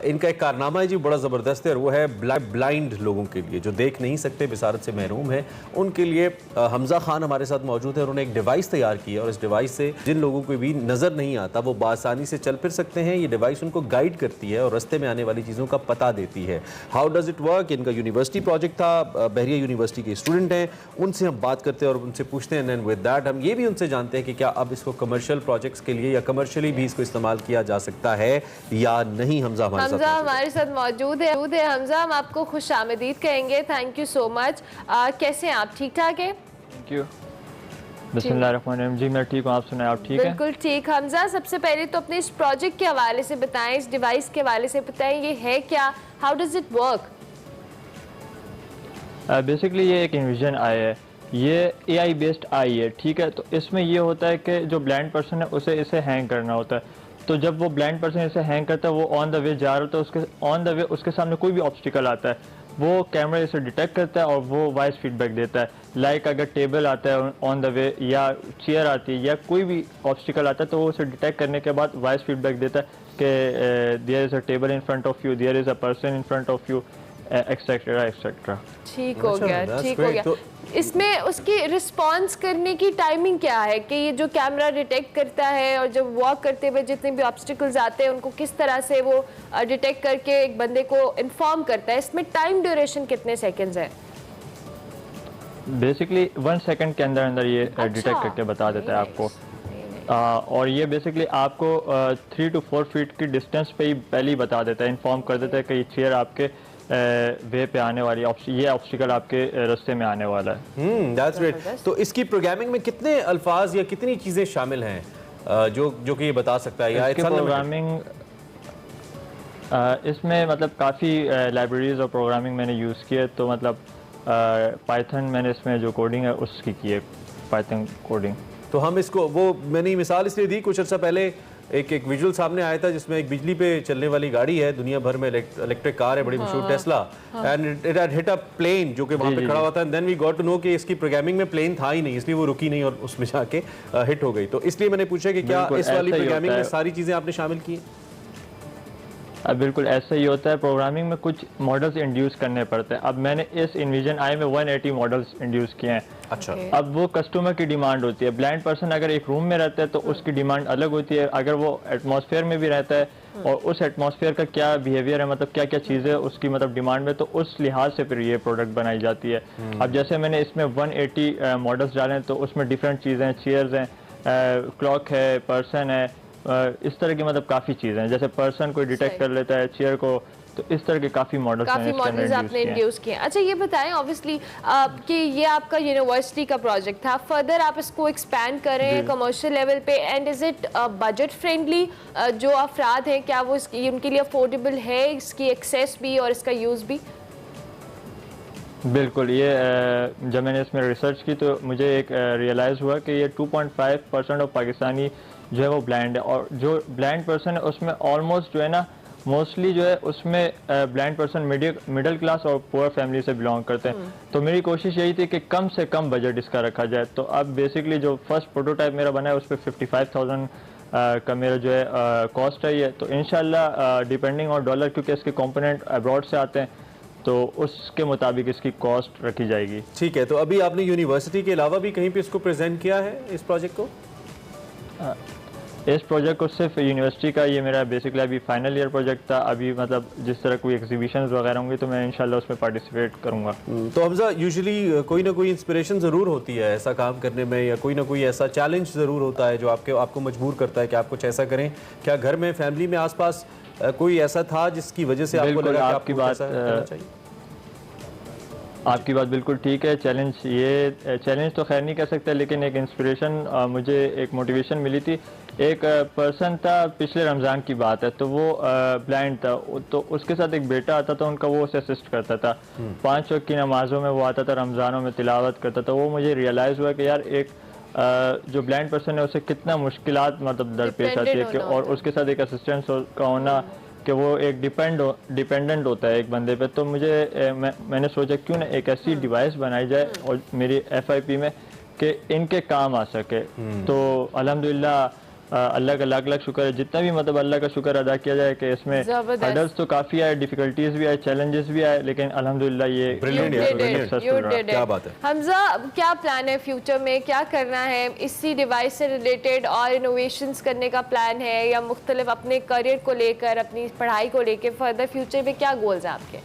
इनका एक कारनामा है जी, बड़ा ज़बरदस्त है, और वो है ब्लाइंड लोगों के लिए जो देख नहीं सकते, बिसारत से महरूम है, उनके लिए हमजा खान हमारे साथ मौजूद है। उन्होंने एक डिवाइस तैयार की है, और इस डिवाइस से जिन लोगों को भी नज़र नहीं आता वो बआसानी से चल फिर सकते हैं। ये डिवाइस उनको गाइड करती है और रास्ते में आने वाली चीज़ों का पता देती है। How does it work? इनका यूनिवर्सिटी प्रोजेक्ट था, बहरिया यूनिवर्सिटी के स्टूडेंट हैं, उनसे हम बात करते हैं और उनसे पूछते हैं, एंड विद दैट हम ये भी उनसे जानते हैं कि क्या अब इसको कमर्शियल प्रोजेक्ट्स के लिए या कमर्शियली भी इसको इस्तेमाल किया जा सकता है या नहीं। हमजा हमारे साथ मौजूद है। हमजा, हम आपको खुश आमदीद कहेंगे। Thank you so much. कैसे हैं आप? ठीक ठाक है? Thank you. बिस्मिल्लाहिर्रहमानिर्रहीम। जी मैं ठीक हूँ, आप सुनाएं, आप ठीक हैं? बिल्कुल ठीक। हमजा, सबसे पहले तो अपने इस प्रोजेक्ट के हवाले से बताएं, इस डिवाइस के हवाले से बताएं, ये है क्या, how does it work? Basically ये एक इन्विजन आई है, ये AI बेस्ड आई है, ठीक है। तो इसमें ये होता है कि जो ब्लाइंड पर्सन है उसे इसे हैंग करना होता है। तो जब वो ब्लाइंड पर्सन इसे हैंग करता है, वो ऑन द वे जा रहा होता है, उसके ऑन द वे उसके सामने कोई भी ऑब्स्टिकल आता है, वो कैमरा इसे डिटेक्ट करता है और वो वॉइस फीडबैक देता है। लाइक अगर टेबल आता है ऑन द वे या चेयर आती है या कोई भी ऑब्स्टिकल आता है, तो वो उसे डिटेक्ट करने के बाद वॉइस फीडबैक देता है। कि there is a table in front of you, there is a person in front of you, etcetera etcetera. ठीक हो गया, that's ठीक हो great. गया। तो इसमें उसकी रिस्पॉन्स करने की टाइमिंग क्या है कि ये जो कैमरा डिटेक्ट करता है और जब वॉक करते हुए जितने भी ऑब्स्टिकल्स आते हैं उनको किस तरह से वो डिटेक्ट करके एक बंदे को इन्फॉर्म करता है, इसमें टाइम ड्यूरेशन कितने सेकंड्स है? बेसिकली 1 सेकंड के अंदर अंदर ये डिटेक्ट करके बता देता है आपको। और ये बेसिकली आपको 3 to 4 फीट की डिस्टेंस पे ही पहले ही बता देता है, इन्फॉर्म कर देता है कि ये चेयर आपके वे पे आने वाली है, ये ऑब्स्टिकल आपके रास्ते में आने वाला है। That's great. तो इसकी प्रोग्रामिंग में कितने अल्फाज या कितनी चीज़ें शामिल हैं जो कि ये बता सकता है? या इसकी प्रोग्रामिंग इसमें मतलब काफ़ी लाइब्रेरीज और प्रोग्रामिंग मैंने यूज़ की है, तो मतलब पाइथन मैंने इसमें जो कोडिंग है उसकी की है, पाइथन कोडिंग। तो हम इसको, वो मैंने मिसाल इसलिए दी, कुछ अर्सा पहले एक विजुअल सामने आया था जिसमें एक बिजली पे चलने वाली गाड़ी है, दुनिया भर में इलेक्ट्रिक कार है, बड़ी मशहूर Tesla, and it had hit a plane जो कि वहाँ पे खड़ा हुआ था, and then we got to know कि इसकी प्रोग्रामिंग में प्लेन था ही नहीं, इसलिए वो रुकी नहीं और उसमें जाके हिट हो गई। तो इसलिए मैंने पूछा कि क्या इस वाली प्रोग्रामिंग में सारी चीज़ें आपने शामिल की? बिल्कुल ऐसा ही होता है। प्रोग्रामिंग में कुछ मॉडल्स इंड्यूस करने पड़ते हैं। अब मैंने इस इन्विजन आई में 180 मॉडल्स इंड्यूस किए हैं। अच्छा। अब वो कस्टमर की डिमांड होती है। ब्लाइंड पर्सन अगर एक रूम में रहता है तो उसकी डिमांड अलग होती है, अगर वो एटमॉस्फेयर में भी रहता है और उस एटमॉस्फेयर का क्या बिहेवियर है, मतलब क्या क्या चीज़ें उसकी मतलब डिमांड में, तो उस लिहाज से फिर ये प्रोडक्ट बनाई जाती है। अब जैसे मैंने इसमें 180 मॉडल्स डाले हैं, तो उसमें डिफरेंट चीज़ें हैं, चेयर्स हैं, क्लॉक है, पर्सन है, इस तरह की मतलब काफ़ी चीज़ें हैं। जैसे पर्सन को डिटेक्ट कर लेता है, चेयर को, तो इस तरह के काफ़ी मॉडल्स आपने इंड्यूस किए। अच्छा ये बताएं, ऑब्वियसली कि ये आपका यूनिवर्सिटी का प्रोजेक्ट था, फर्दर आप इसको एक्सपैंड करें कमर्शियल लेवल पे, and is it budget friendly? जो अफराद हैं क्या वो उनके लिए अफोर्डेबल है, इसकी एक्सेस भी और इसका यूज़ भी? बिल्कुल। ये जब मैंने इसमें रिसर्च की तो मुझे एक रियलाइज़ हुआ कि ये 2.5% ऑफ पाकिस्तानी जो है वो ब्लाइंड है, और जो ब्लाइंड पर्सन है उसमें ऑलमोस्ट जो है ना, मोस्टली जो है उसमें ब्लाइंड पर्सन मिडिल क्लास और पुअर फैमिली से बिलोंग करते हैं। तो मेरी कोशिश यही थी कि कम से कम बजट इसका रखा जाए। तो अब बेसिकली जो फर्स्ट प्रोटोटाइप मेरा बना है उस पर 55,000 का मेरा जो है कॉस्ट है ये। तो इंशाल्लाह डिपेंडिंग ऑन डॉलर, क्योंकि इसके कंपोनेंट अब्रॉड से आते हैं, तो उसके मुताबिक इसकी कॉस्ट रखी जाएगी। ठीक है। तो अभी आपने यूनिवर्सिटी के अलावा भी कहीं पे इसको प्रेजेंट किया है, इस प्रोजेक्ट को? इस प्रोजेक्ट को सिर्फ यूनिवर्सिटी का, ये मेरा बेसिकली अभी फाइनल ईयर प्रोजेक्ट था। अभी मतलब जिस तरह कोई एग्जीबिशंस वगैरह होंगी तो मैं इंशाल्लाह उसमें पार्टिसिपेट करूंगा। तो हमजा, यूजुअली कोई ना कोई इंस्पिरेशन ज़रूर होती है ऐसा काम करने में, या कोई ना कोई ऐसा चैलेंज ज़रूर होता है जो आपको मजबूर करता है कि आप कुछ ऐसा करें। क्या घर में, फैमिली में, आसपास कोई ऐसा था जिसकी वजह से आपको लगा कि आपको ऐसा करना चाहिए? आपकी बात बिल्कुल ठीक है। चैलेंज तो खैर नहीं कह सकते, लेकिन एक इंस्पिरेशन, मुझे एक मोटिवेशन मिली थी। एक पर्सन था, पिछले रमज़ान की बात है, तो वो ब्लाइंड था, तो उसके साथ एक बेटा आता था उनका, वो उसे असिस्ट करता था 5 वक्त की नमाज़ों में, वो आता था रमज़ानों में तिलावत करता था। वो मुझे रियलाइज़ हुआ कि यार एक जो ब्लाइंड पर्सन है उसे कितना मुश्किलात मतलब दरपेश आती है, और उसके साथ एक असिस्टेंस का होना, कि वो एक डिपेंडेंट होता है एक बंदे पे। तो मैंने सोचा क्यों ना एक ऐसी डिवाइस बनाई जाए और मेरी FIP में कि इनके काम आ सके। तो अल्हम्दुलिल्लाह अल्लाह का लाख लाख शुक्र है, जितना भी मतलब अल्लाह का शुक्र अदा किया जाए कि इसमें हर्डल्स तो काफ़ी आए, डिफिकल्टीज भी आए, चैलेंजेस भी आए, लेकिन अल्हम्दुलिल्लाह ये क्या बात है। हमजा, क्या प्लान है फ्यूचर में, क्या करना है? इसी डिवाइस से रिलेटेड और इनोवेशंस करने का प्लान है, या मुख्तलिफ अपने करियर को लेकर, अपनी पढ़ाई को लेकर फर्दर फ्यूचर में क्या गोल्स हैं आपके?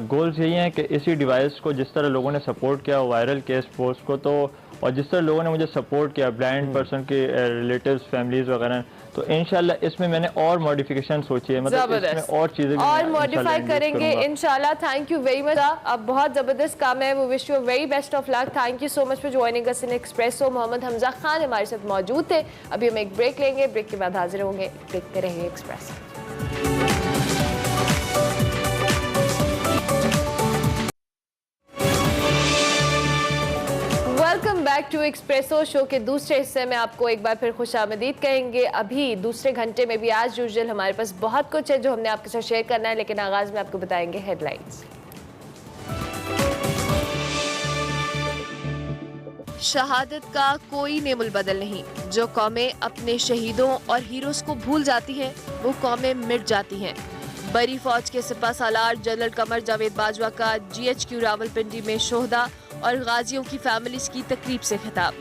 गोल्स यही हैं कि इसी डिवाइस को जिस तरह लोगों ने सपोर्ट किया वायरल किया इस पोस्ट को, तो और जिस तरह लोगों ने मुझे सपोर्ट किया ब्लाइंड पर्सन के रिलेटिव्स, फैमिलीज वगैरह, तो इंशाल्लाह इसमें मैंने और मॉडिफिकेशन सोची है, मतलब इसमें और चीज़ें और मॉडिफाई करेंगे इंशाल्लाह। Thank you very much. अब बहुत ज़बरदस्त काम है। We wish you very best of luck. Thank you so much for joining us in Expresso. Mohammad Hamza Khan हमारे साथ मौजूद थे। अभी हम एक ब्रेक लेंगे, ब्रेक के बाद हाजिर होंगे। देखते रहेंगे Expresso. Welcome back to Expresso. Show के दूसरे हिस्से में आपको एक बार फिर खुशामदीद कहेंगे। अभी दूसरे घंटे में भी आज यूजुअल हमारे पास बहुत कुछ है जो हमने आपके साथ शेयर करना है, लेकिन आगाज में आपको बताएंगे हेडलाइंस। शहादत का कोई नेमुल बदल नहीं। जो कौमें अपने शहीदों और हीरोज को भूल जाती हैं, वो कौमें मिट जाती हैं। बरी फौज के सिपा सालार जनरल कमर जावेद बाजवा का GHQ रावलपिंडी में शोहदा और गाजियों की फैमिलीज की तकरीब से खिताब।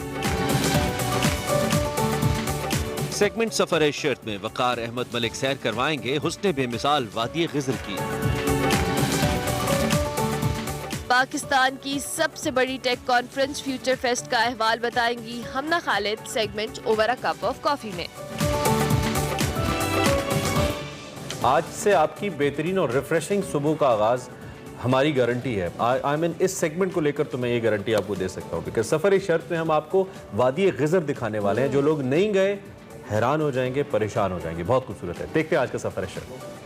सेगमेंट सफर शर्त में वकार अहमद मलिक सैर करवाएंगे हुस्ने बेमिसाल वादी गिजर की। पाकिस्तान की सबसे बड़ी टेक कॉन्फ्रेंस फ्यूचर फेस्ट का अहवाल बताएंगी Hamna Khalid segment over a cup of coffee में। आज से आपकी बेहतरीन और रिफ्रेशिंग सुबह का आगाज हमारी गारंटी है। आई मीन इस सेगमेंट को लेकर तो मैं ये गारंटी आपको दे सकता हूँ, बिकॉज सफर शर्त में हम आपको वादी गिजर दिखाने वाले हैं। जो लोग नहीं गए हैरान हो जाएंगे, परेशान हो जाएंगे। बहुत खूबसूरत है। देखते हैं आज का सफर शर्त।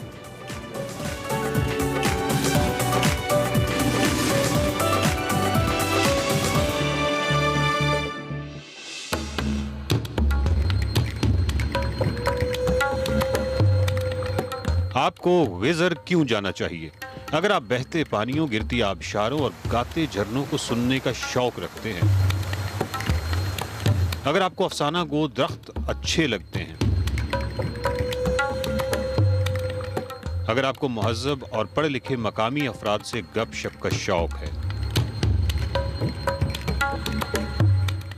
आपको गिजर क्यों जाना चाहिए? अगर आप बहते पानियों, गिरती आबशारों और गाते झरनों को सुनने का शौक रखते हैं, अगर आपको अफसाना गो दरख्त अच्छे लगते हैं, अगर आपको मुहज्जब और पढ़े लिखे मकामी अफराद से गपशप का शौक है,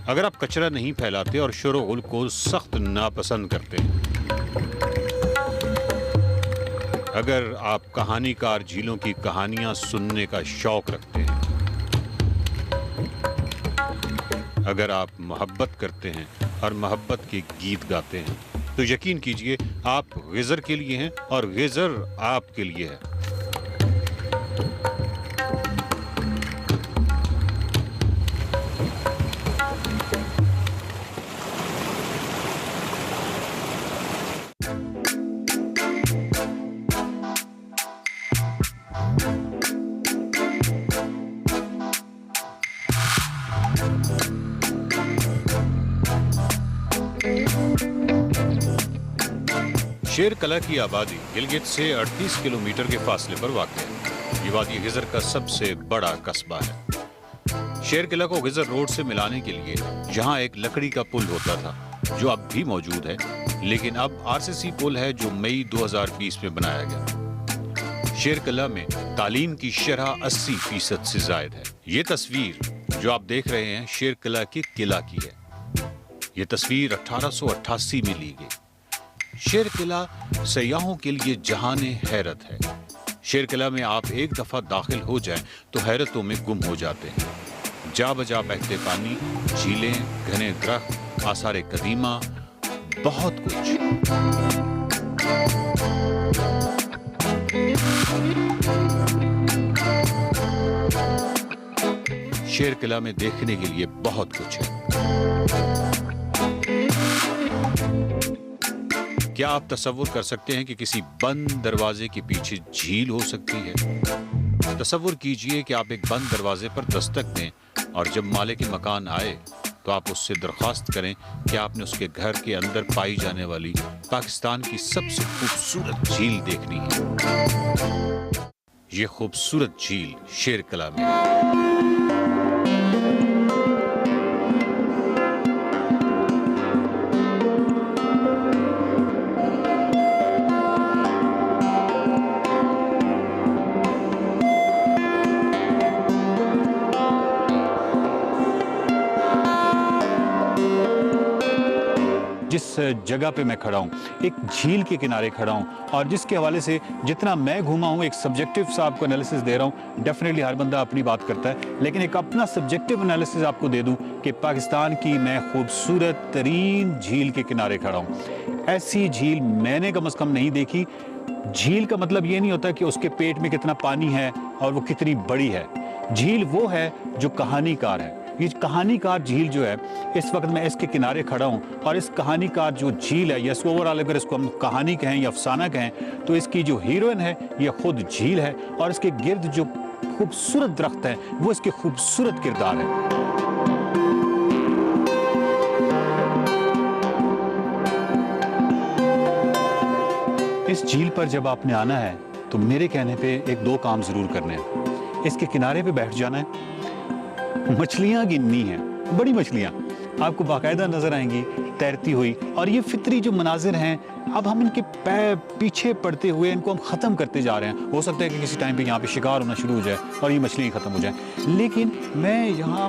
अगर आप कचरा नहीं फैलाते और शोर गुल को सख्त नापसंद करते हैं, अगर आप कहानीकार झीलों की कहानियां सुनने का शौक रखते हैं, अगर आप मोहब्बत करते हैं और मोहब्बत के गीत गाते हैं, तो यकीन कीजिए आप गिजर के लिए हैं और गिजर आपके लिए है। शेर कला की आबादी गिलगित से 38 किलोमीटर के फासले पर वाक़ है। ये वादी गिजर का सबसे बड़ा कस्बा है। शेर किला को गिजर रोड से मिलाने के लिए यहाँ एक लकड़ी का पुल होता था, जो अब भी मौजूद है, लेकिन अब RCC पुल है जो मई 2020 में बनाया गया। शेर किला में तालीम की शरह 80% से ज़ायद है। ये तस्वीर जो आप देख रहे हैं शेर किला के किला की है। ये तस्वीर 1888 में ली गई। शेर किला सयाहों के लिए जहाने हैरत है। शेर किला में आप एक दफा दाखिल हो जाएं तो हैरतों में गुम हो जाते हैं। जा बजा बहते पानी, झीलें, घने दरख्त, आसारे कदीमा, बहुत कुछ। शेर किला में देखने के लिए बहुत कुछ है। क्या आप तसव्वुर कर सकते हैं कि किसी बंद दरवाजे के पीछे झील हो सकती है? तसव्वुर कीजिए कि आप एक बंद दरवाजे पर दस्तक दें और जब मालिक मकान आए तो आप उससे दरख्वास्त करें कि आपने उसके घर के अंदर पाई जाने वाली पाकिस्तान की सबसे खूबसूरत झील देखनी है। ये खूबसूरत झील शेर किला में है। जिस जगह पे मैं खड़ा हूँ, एक झील के किनारे खड़ा हूँ, और जिसके हवाले से जितना मैं घूमा हूँ, एक सब्जेक्टिव सा आपको एनालिसिस दे रहा हूँ। डेफिनेटली हर बंदा अपनी बात करता है, लेकिन एक अपना सब्जेक्टिव एनालिसिस आपको दे दूँ कि पाकिस्तान की मैं खूबसूरत तरीन झील के किनारे खड़ा हूँ। ऐसी झील मैंने कम से कम नहीं देखी। झील का मतलब ये नहीं होता कि उसके पेट में कितना पानी है और वो कितनी बड़ी है। झील वो है जो कहानीकार है। ये कहानीकार झील जो है, इस वक्त मैं इसके किनारे खड़ा हूँ, और इस कहानीकार जो झील है, यस ओवरऑल अगर इसको हम कहानी कहें या अफसाना कहें, तो इसकी जो हीरोइन है ये खुद झील है, और इसके गिर्द जो खूबसूरत दरख्त है वो इसके खूबसूरत किरदार है। इस झील पर जब आपने आना है तो मेरे कहने पे एक दो काम जरूर करने हैं। इसके किनारे पे बैठ जाना है, मछलियां गिननी है, बड़ी मछलियाँ आपको बाकायदा नज़र आएंगी तैरती हुई। और ये फितरी जो मनाजिर हैं, अब हम इनके पीछे पड़ते हुए इनको हम ख़त्म करते जा रहे हैं। हो सकता है कि किसी टाइम पे यहाँ पे शिकार होना शुरू हो जाए और ये मछलियाँ ख़त्म हो जाएं, लेकिन मैं यहाँ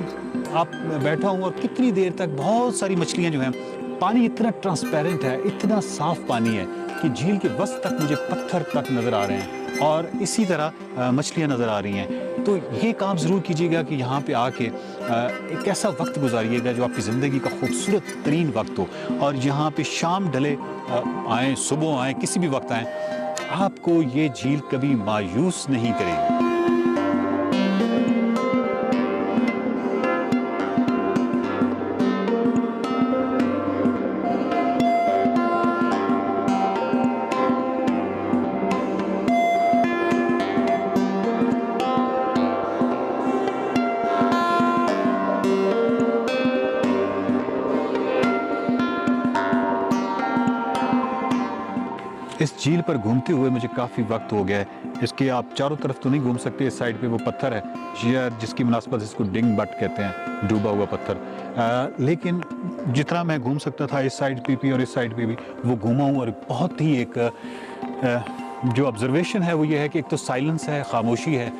आप बैठा हूँ और कितनी देर तक बहुत सारी मछलियाँ जो हैं, पानी इतना ट्रांसपेरेंट है, इतना साफ़ पानी है कि झील के वस्त तक मुझे पत्थर तक नज़र आ रहे हैं और इसी तरह मछलियाँ नज़र आ रही हैं। तो ये काम ज़रूर कीजिएगा कि यहाँ पे आके एक ऐसा वक्त गुजारिएगा जो आपकी ज़िंदगी का खूबसूरत तरीन वक्त हो, और यहाँ पे शाम ढले आएँ, सुबह आएँ, किसी भी वक्त आएँ, आपको ये झील कभी मायूस नहीं करेगी। इस झील पर घूमते हुए मुझे काफ़ी वक्त हो गया है। इसके आप चारों तरफ तो नहीं घूम सकते, इस साइड पे वो पत्थर है या जिसकी मुनासबत इसको डिंग बट कहते हैं, डूबा हुआ पत्थर। लेकिन जितना मैं घूम सकता था इस साइड पे भी और इस साइड पे भी वो घूमा हूँ। और बहुत ही एक जो ऑब्जर्वेशन है वो ये है कि एक तो साइलेंस है, खामोशी है,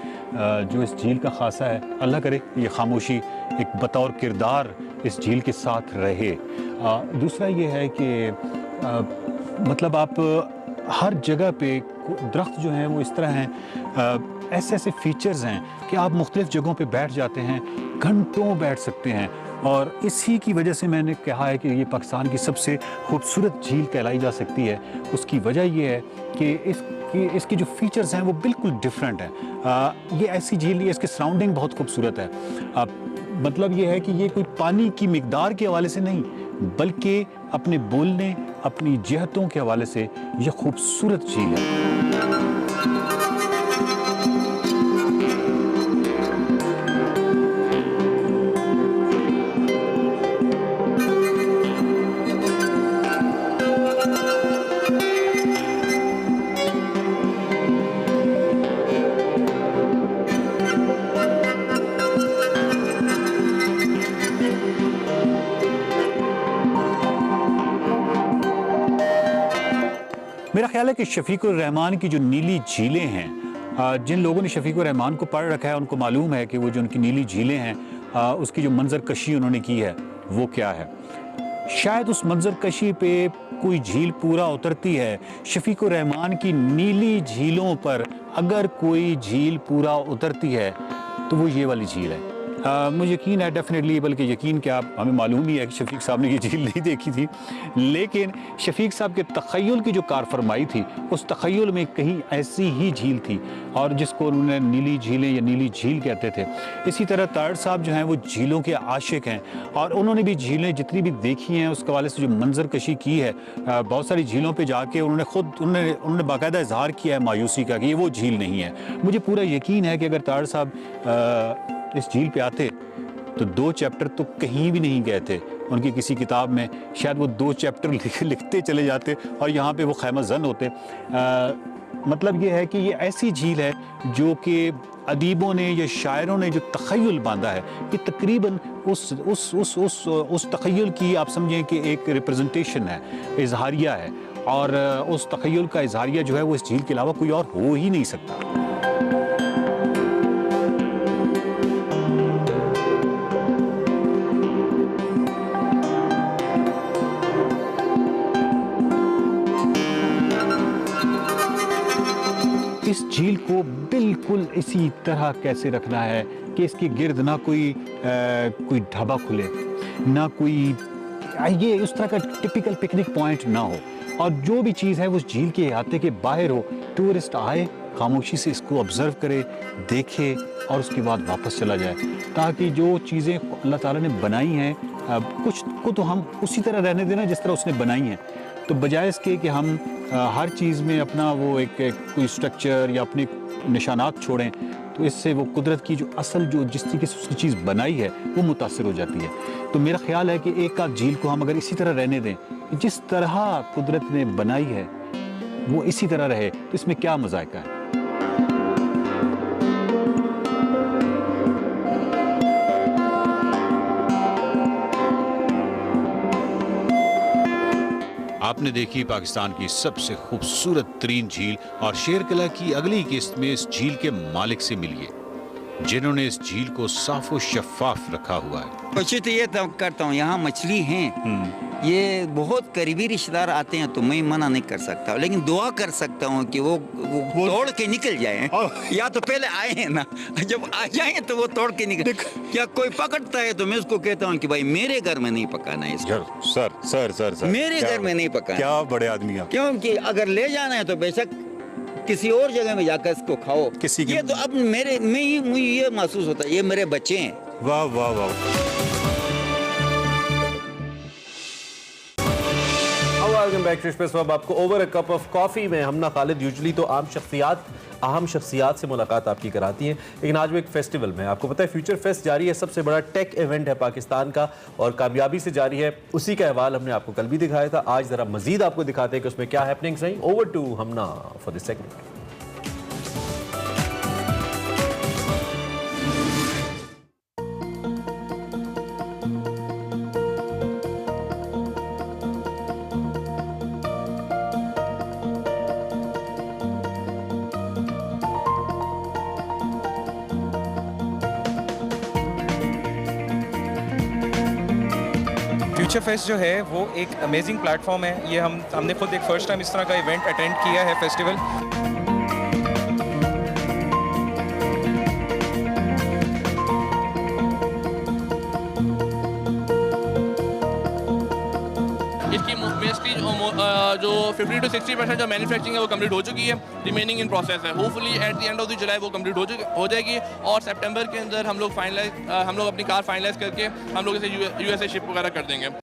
जो इस झील का खासा है। अल्लाह करे ये खामोशी एक बतौर किरदार इस झील के साथ रहे। दूसरा ये है कि मतलब आप हर जगह पे दरख्त जो हैं वो इस तरह हैं, ऐसे ऐसे फीचर्स हैं कि आप मुख्तलिफ जगहों पे बैठ जाते हैं, घंटों बैठ सकते हैं। और इसी की वजह से मैंने कहा है कि ये पाकिस्तान की सबसे खूबसूरत झील कहलाई जा सकती है। उसकी वजह ये है कि इसके जो फीचर्स हैं वो बिल्कुल डिफरेंट हैं। ये ऐसी झील है, इसके सराउंडिंग बहुत खूबसूरत है। मतलब ये है कि ये कोई पानी की मिकदार के हवाले से नहीं, बल्कि अपने बोलने, अपनी जहतों के हवाले से ये खूबसूरत झील है। मेरा ख्याल है कि शफीकुर रहमान की जो नीली झीलें हैं, जिन लोगों ने शफीकुर रहमान को पढ़ रखा है उनको मालूम है कि वो जो उनकी नीली झीलें हैं, उसकी जो मंजर कशी उन्होंने की है वो क्या है। शायद उस मंजर कशी पे कोई झील पूरा उतरती है। शफीकुर रहमान की नीली झीलों पर अगर कोई झील पूरा उतरती है तो वो ये वाली झील है। मुझे यकीन है डेफिनेटली, बल्कि यकीन क्या, हमें मालूम ही है कि शफीक साहब ने ये झील नहीं देखी थी, लेकिन शफीक साहब के तख़य्युल की जो कार फरमाई थी, उस तख़य्युल में कहीं ऐसी ही झील थी, और जिसको उन्होंने नीली झीलें या नीली झील कहते थे। इसी तरह तारड़ साहब जो हैं वो झीलों के आशिक हैं, और उन्होंने भी झीलें जितनी भी देखी हैं उसके हवाले से जो मंजर कशी की है, बहुत सारी झीलों पर जाके उन्होंने बाकायदा इजहार किया है मायूसी का कि ये वो झील नहीं है। मुझे पूरा यकीन है कि अगर तारड़ साहब इस झील पे आते तो 2 चैप्टर तो कहीं भी नहीं गए थे उनकी किसी किताब में। शायद वो 2 चैप्टर लिखते चले जाते और यहाँ पे वो खैमा जन होते। मतलब ये है कि ये ऐसी झील है जो कि अदीबों ने या शायरों ने जो तख़य्युल बांधा है, कि तकरीबन उस तख़य्युल की आप समझें कि एक रिप्रेजेंटेशन है, इजहारिया है, और उस तख़य्युल का इजहारिया जो है वो इस झील के अलावा कोई और हो ही नहीं सकता। इस झील को बिल्कुल इसी तरह कैसे रखना है कि इसके गिर्द ना कोई ढाबा खुले, ना कोई ये उस तरह का टिपिकल पिकनिक पॉइंट ना हो, और जो भी चीज़ है वो उस झील के अहाते के बाहर हो। टूरिस्ट आए, खामोशी से इसको ऑब्जर्व करे, देखे और उसके बाद वापस चला जाए, ताकि जो चीज़ें अल्लाह ताला ने बनाई हैं, कुछ को तो हम उसी तरह रहने देना जिस तरह उसने बनाई हैं। तो बजाय इसके कि हम हर चीज़ में अपना वो एक कोई स्ट्रक्चर या अपने निशानात छोड़ें, तो इससे वो कुदरत की जो असल जो जिस तरीके से उसकी चीज़ बनाई है वो मुतासिर हो जाती है। तो मेरा ख्याल है कि एक आध झील को हम अगर इसी तरह रहने दें, जिस तरह कुदरत ने बनाई है वो इसी तरह रहे, तो इसमें क्या मज़ायका है। आपने देखी पाकिस्तान की सबसे खूबसूरत तरीन झील और शेरकिला की अगली किस्त में इस झील के मालिक से मिलिए, जिन्होंने इस झील को साफ और शफाफ रखा हुआ है। कोशिश तो ये करता हूँ, यहाँ मछली हैं, ये बहुत करीबी रिश्तेदार आते हैं तो मैं मना नहीं कर सकता, लेकिन दुआ कर सकता हूँ कि वो तोड़ के निकल जाए। या तो पहले आए हैं ना, जब आ जाए तो वो तोड़ के निकल। क्या कोई पकड़ता है तो मैं उसको कहता हूँ कि भाई मेरे घर में नहीं पकाना है इसको। सर मेरे घर में नहीं पकाना। क्या बड़े आदमी आप। क्योंकि अगर ले जाना है तो बेशक किसी और जगह में जाकर इसको खाओ। किसी ये तो अब मुझे ये महसूस होता है ये मेरे बच्चे हैं। वाह वाह वाह। Welcome back to space. अब आपको over a cup of coffee में हमना खालिद यूजुअली तो अहम शख्सियात से मुलाकात आपकी कराती हैं, लेकिन आज वो एक फेस्टिवल में, आपको पता है फ्यूचर फेस्ट जारी है, सबसे बड़ा टेक इवेंट है पाकिस्तान का और कामयाबी से जारी है। उसी का अहवाल हमने आपको कल भी दिखाया था, आज जरा मजीद आपको दिखाते हैं कि उसमें क्या हैपनिंग्स रही। Over to Hamna for this segment. Future fest जो है वो एक अमेजिंग प्लेटफॉर्म है। ये हमने खुद एक फर्स्ट टाइम इस तरह का इवेंट अटेंड किया है, फेस्टिवल। इसकी मोस्टली जो 50 to 60% जो मैन्युफैक्चरिंग है वो कंप्लीट हो चुकी है, रिमेनिंग इन प्रोसेस है। Hopefully at the end of the जुलाई वो कंप्लीट हो जाएगी और सितंबर के अंदर हम लोग अपनी कार फाइनलाइज करके हम लोग इसे यूएसए शिप वगैरह कर देंगे।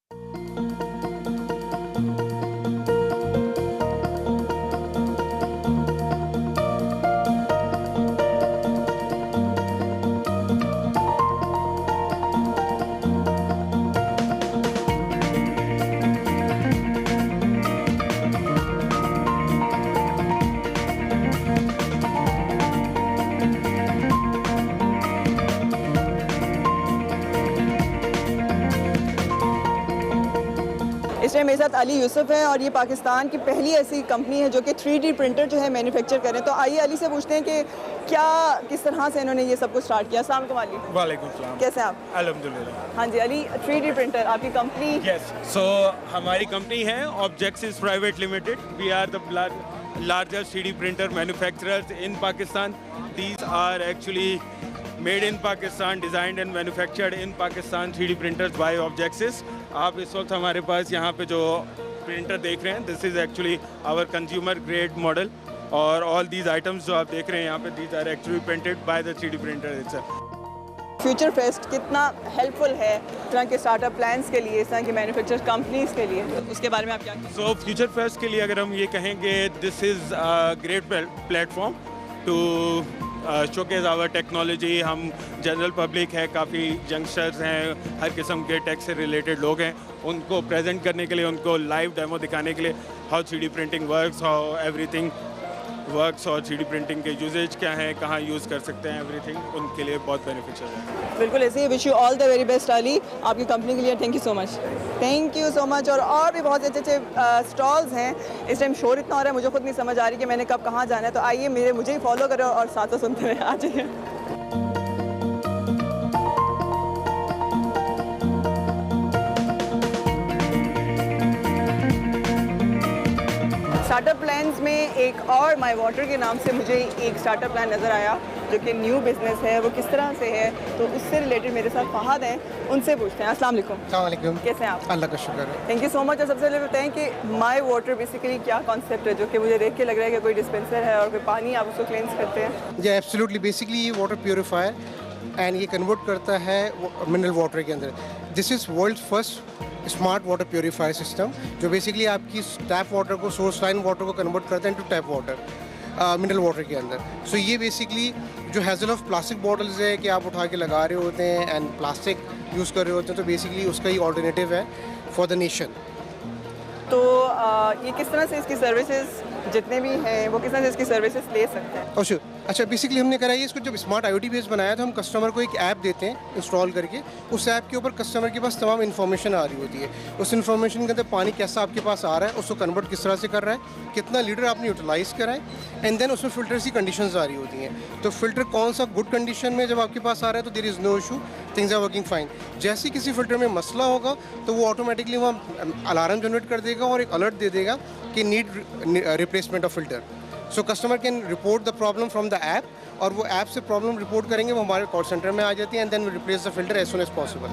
इस टाइम मेरे साथ अली यूसुफ है और ये पाकिस्तान की पहली ऐसी कंपनी है जो कि 3D प्रिंटर जो है मैन्युफैक्चर करें। तो आइए अली से पूछते हैं कि किस तरह से इन्होंने ये सब कुछ स्टार्ट किया। अस्सलाम वालेकुम अली। वालेकुम सलाम। कैसे हैं आप? अल्हम्दुलिल्लाह। हाँ जी अली, 3D प्रिंटर आपकी कंपनी? यस, सो हमारी कंपनी है Objects private limited. We are the largest 3D printer manufacturers in Pakistan. These are actually made in Pakistan, designed and manufactured in Pakistan 3D printers by Objects. आप इस वक्त हमारे पास यहाँ पे जो प्रिंटर देख रहे हैं, this is actually our consumer grade model और ऑल दीज आइटम्स जो आप देख रहे हैं यहाँ पे, these are actually printed by the 3D printer itself. Future fest कितना हेल्पफुल है इस तरह के स्टार्टअप प्लान्स के लिए, इस तरह की मैन्युफैक्चर कंपनीज के लिए, उसके बारे में आप क्या कहेंगे? सो फ्यूचर फेस्ट के लिए अगर हम ये कहेंगे, this is great platform to showcase our technology. हम जनरल पब्लिक है, काफ़ी यंगस्टर्स हैं, हर किस्म के टेक से रिलेटेड लोग हैं, उनको प्रेजेंट करने के लिए, उनको लाइव डेमो दिखाने के लिए how 3D printing works, how everything works और 3D प्रिंटिंग के यूजेज क्या है, कहाँ यूज़ कर सकते हैं, एवरीथिंग उनके लिए बहुत बेनिफिशियल है। बिल्कुल ऐसे ही। Wish you all the very best Ali आपकी कंपनी के लिए। Thank you so much. Thank you so much. और भी बहुत अच्छे अच्छे स्टॉल्स हैं। इस टाइम शोर इतना हो रहा है, मुझे खुद नहीं समझ आ रही कि मैंने कब कहाँ जाना है। तो आइए मुझे ही फॉलो करो और साथ साथ सुनते रहे। आ जाइए। स्टार्टअप प्लान्स में एक और माई वाटर के नाम से मुझे एक स्टार्टअप प्लान नज़र आया जो कि न्यू बिज़नेस है। वो किस तरह से है, तो उससे रिलेटेड मेरे साथ फहद हैं, उनसे पूछते हैं। अस्सलाम वालेकुम। कैसे हैं आप? अल्लाह का शुक्र है। Thank you so much. और सबसे पहले बताएं कि माई वाटर बेसिकली क्या कॉन्सेप्ट है, जो कि मुझे देख के लग रहा है कि कोई डिस्पेंसर है और कोई पानी आप उसको क्लेंस करते हैं? जी एब्सोल्युटली। बेसिकली ये वाटर प्योरीफायर एंड ये कन्वर्ट करता है मिनरल वाटर के अंदर। This is world first smart water purifier system जो बेसिकली आपकी टैप वाटर को, सोर्स लाइन वाटर को कन्वर्ट करता है into tap water mineral water के अंदर। सो ये बेसिकली जो हैजल ऑफ प्लास्टिक बॉटल्स है कि आप उठा के लगा रहे होते हैं एंड प्लास्टिक यूज़ कर रहे होते हैं, तो बेसिकली उसका ही ऑल्टरनेटिव है फॉर द नेशन। तो ये किस तरह से इसकी सर्विसेज जितने भी हैं वो किस तरह से इसकी सर्विसेज ले सकते हैं? और अच्छा, बेसिकली हमने करा ये, इसको जब स्मार्ट IoT बेस बनाया तो हम कस्टमर को एक ऐप देते हैं इंस्टॉल करके। उस ऐप के ऊपर कस्टमर के पास तमाम इन्फॉर्मेशन आ रही होती है। उस इन्फॉर्मेशन के अंदर पानी कैसा आपके पास आ रहा है, उसको कन्वर्ट किस तरह से कर रहा है, कितना लीटर आपने यूटिलाइज करा है, एंड देन उसमें फ़िल्टर की कंडीशंस आ रही होती हैं। तो फ़िल्टर कौन सा गुड कंडीशन में जब आपके पास आ रहा है तो there is no issue, things are working fine. जैसे किसी फ़िल्टर में मसला होगा तो वो ऑटोमेटिकली वहाँ अलार्म जनरेट कर देगा और एक अलर्ट दे देगा कि need replacement of filter. So customer can report the problem from the app, और वो ऐप से प्रॉब्लम रिपोर्ट करेंगे, वो हमारे कॉल सेंटर में आ जाती है, and then we replace the filter as soon as possible.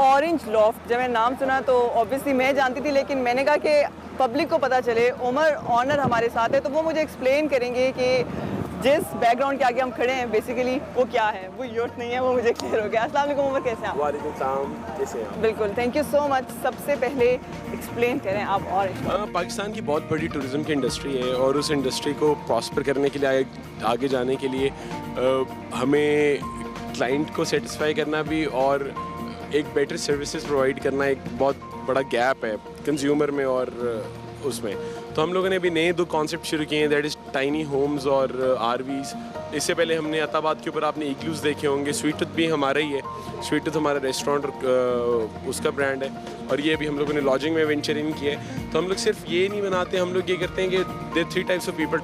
Orange Loft, जब मैंने नाम सुना तो ऑब्वियसली मैं जानती थी, लेकिन मैंने कहा कि पब्लिक को पता चले। उमर ऑनर हमारे साथ है, तो वो मुझे एक्सप्लेन करेंगे कि जिस बैकग्राउंड के आगे हम खड़े हैं बेसिकली वो क्या है। वो योट नहीं है, वो मुझे क्लियर हो गया। अस्सलाम वालेकुम उमर, कैसे हैं आप? वालेकुम सलाम, कैसे हैं? बिल्कुल, थैंक यू सो मच। सबसे पहले एक्सप्लेन करें आप ऑरेंज। पाकिस्तान की बहुत बड़ी टूरिज़्म की इंडस्ट्री है, और उस इंडस्ट्री को प्रॉस्पर करने के लिए, आगे जाने के लिए हमें क्लाइंट को सेटिस्फाई करना भी और एक बेटर सर्विसेज प्रोवाइड करना एक बहुत बड़ा गैप है कंज्यूमर में और उसमें। तो हम लोगों ने अभी नए 2 कॉन्सेप्ट शुरू किए हैं, दैट इज़ टाइनी होम्स और RVs। इससे पहले हमने अताबाद के ऊपर आपने इग्लूज देखे होंगे। स्वीट टूथ भी हमारा ही है, स्वीट टूथ हमारा रेस्टोरेंट उसका ब्रांड है, और ये भी हम लोगों ने लॉजिंग में वेंचर इन किया है। तो हम लोग सिर्फ ये नहीं बनाते, हम लोग ये करते हैं कि there 3 types of people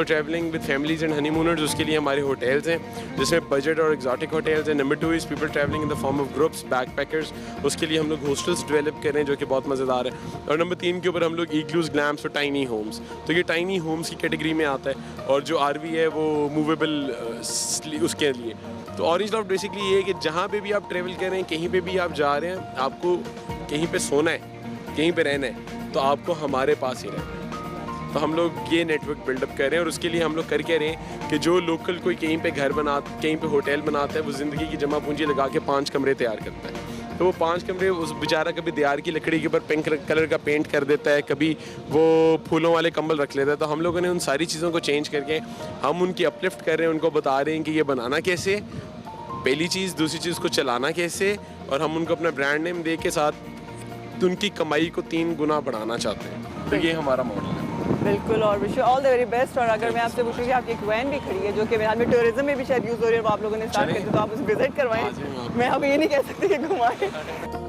travelling with families and honeymooners. उसके लिए हमारे होटल्स हैं जिसमें बजट और एग्जॉटिक होटल्स हैं। Number 2 is people travelling in the form of groups, backpackers. उसके लिए हम लोग हॉस्टल्स डेवलप कर रहे हैं जो कि बहुत मज़ेदार है। और नंबर 3 के ऊपर हम लोग इग्लूज, ग्लैम्स और टाइनी होम्स। तो ये टाइनी होम्स की कैटेगरी में आता है, और जो RV है वो मूवेबल उसके लिए। तो ऑरेंज लॉफ्ट बेसिकली ये है कि जहाँ पे भी आप ट्रैवल कर रहे हैं, कहीं पे भी आप जा रहे हैं, आपको कहीं पे सोना है, कहीं पे रहना है, तो आपको हमारे पास ही रहना है। तो हम लोग ये नेटवर्क बिल्डअप कर रहे हैं, और उसके लिए हम लोग कर क्या रहे हैं कि जो लोकल कोई कहीं पे घर कहीं पे होटल बनाता है, वो ज़िंदगी की जमा पूंजी लगा के 5 कमरे तैयार करता है। तो वो 5 कमरे उस बेचारा कभी दीवार की लकड़ी के ऊपर पिंक कलर का पेंट कर देता है, कभी वो फूलों वाले कंबल रख लेता है। तो हम लोगों ने उन सारी चीज़ों को चेंज करके हम उनकी अपलिफ्ट कर रहे हैं, उनको बता रहे हैं कि ये बनाना कैसे, पहली चीज़, दूसरी चीज़ को चलाना कैसे, और हम उनको अपना ब्रांड नेम दे के साथ उनकी कमाई को 3 गुना बढ़ाना चाहते हैं। तो ये हमारा मॉडल है। बिल्कुल, और wish you all the very best. और अगर मैं आपसे पूछूँ कि आपकी एक वैन भी खड़ी है जो कि मेरे टूरिज्म में भी शायद यूज़ हो रही है, वो आप लोगों ने स्टार्ट कर दी, तो आप उसे विजिट करवाएं। मैं अब ये नहीं कह सकती कि घुमाएं।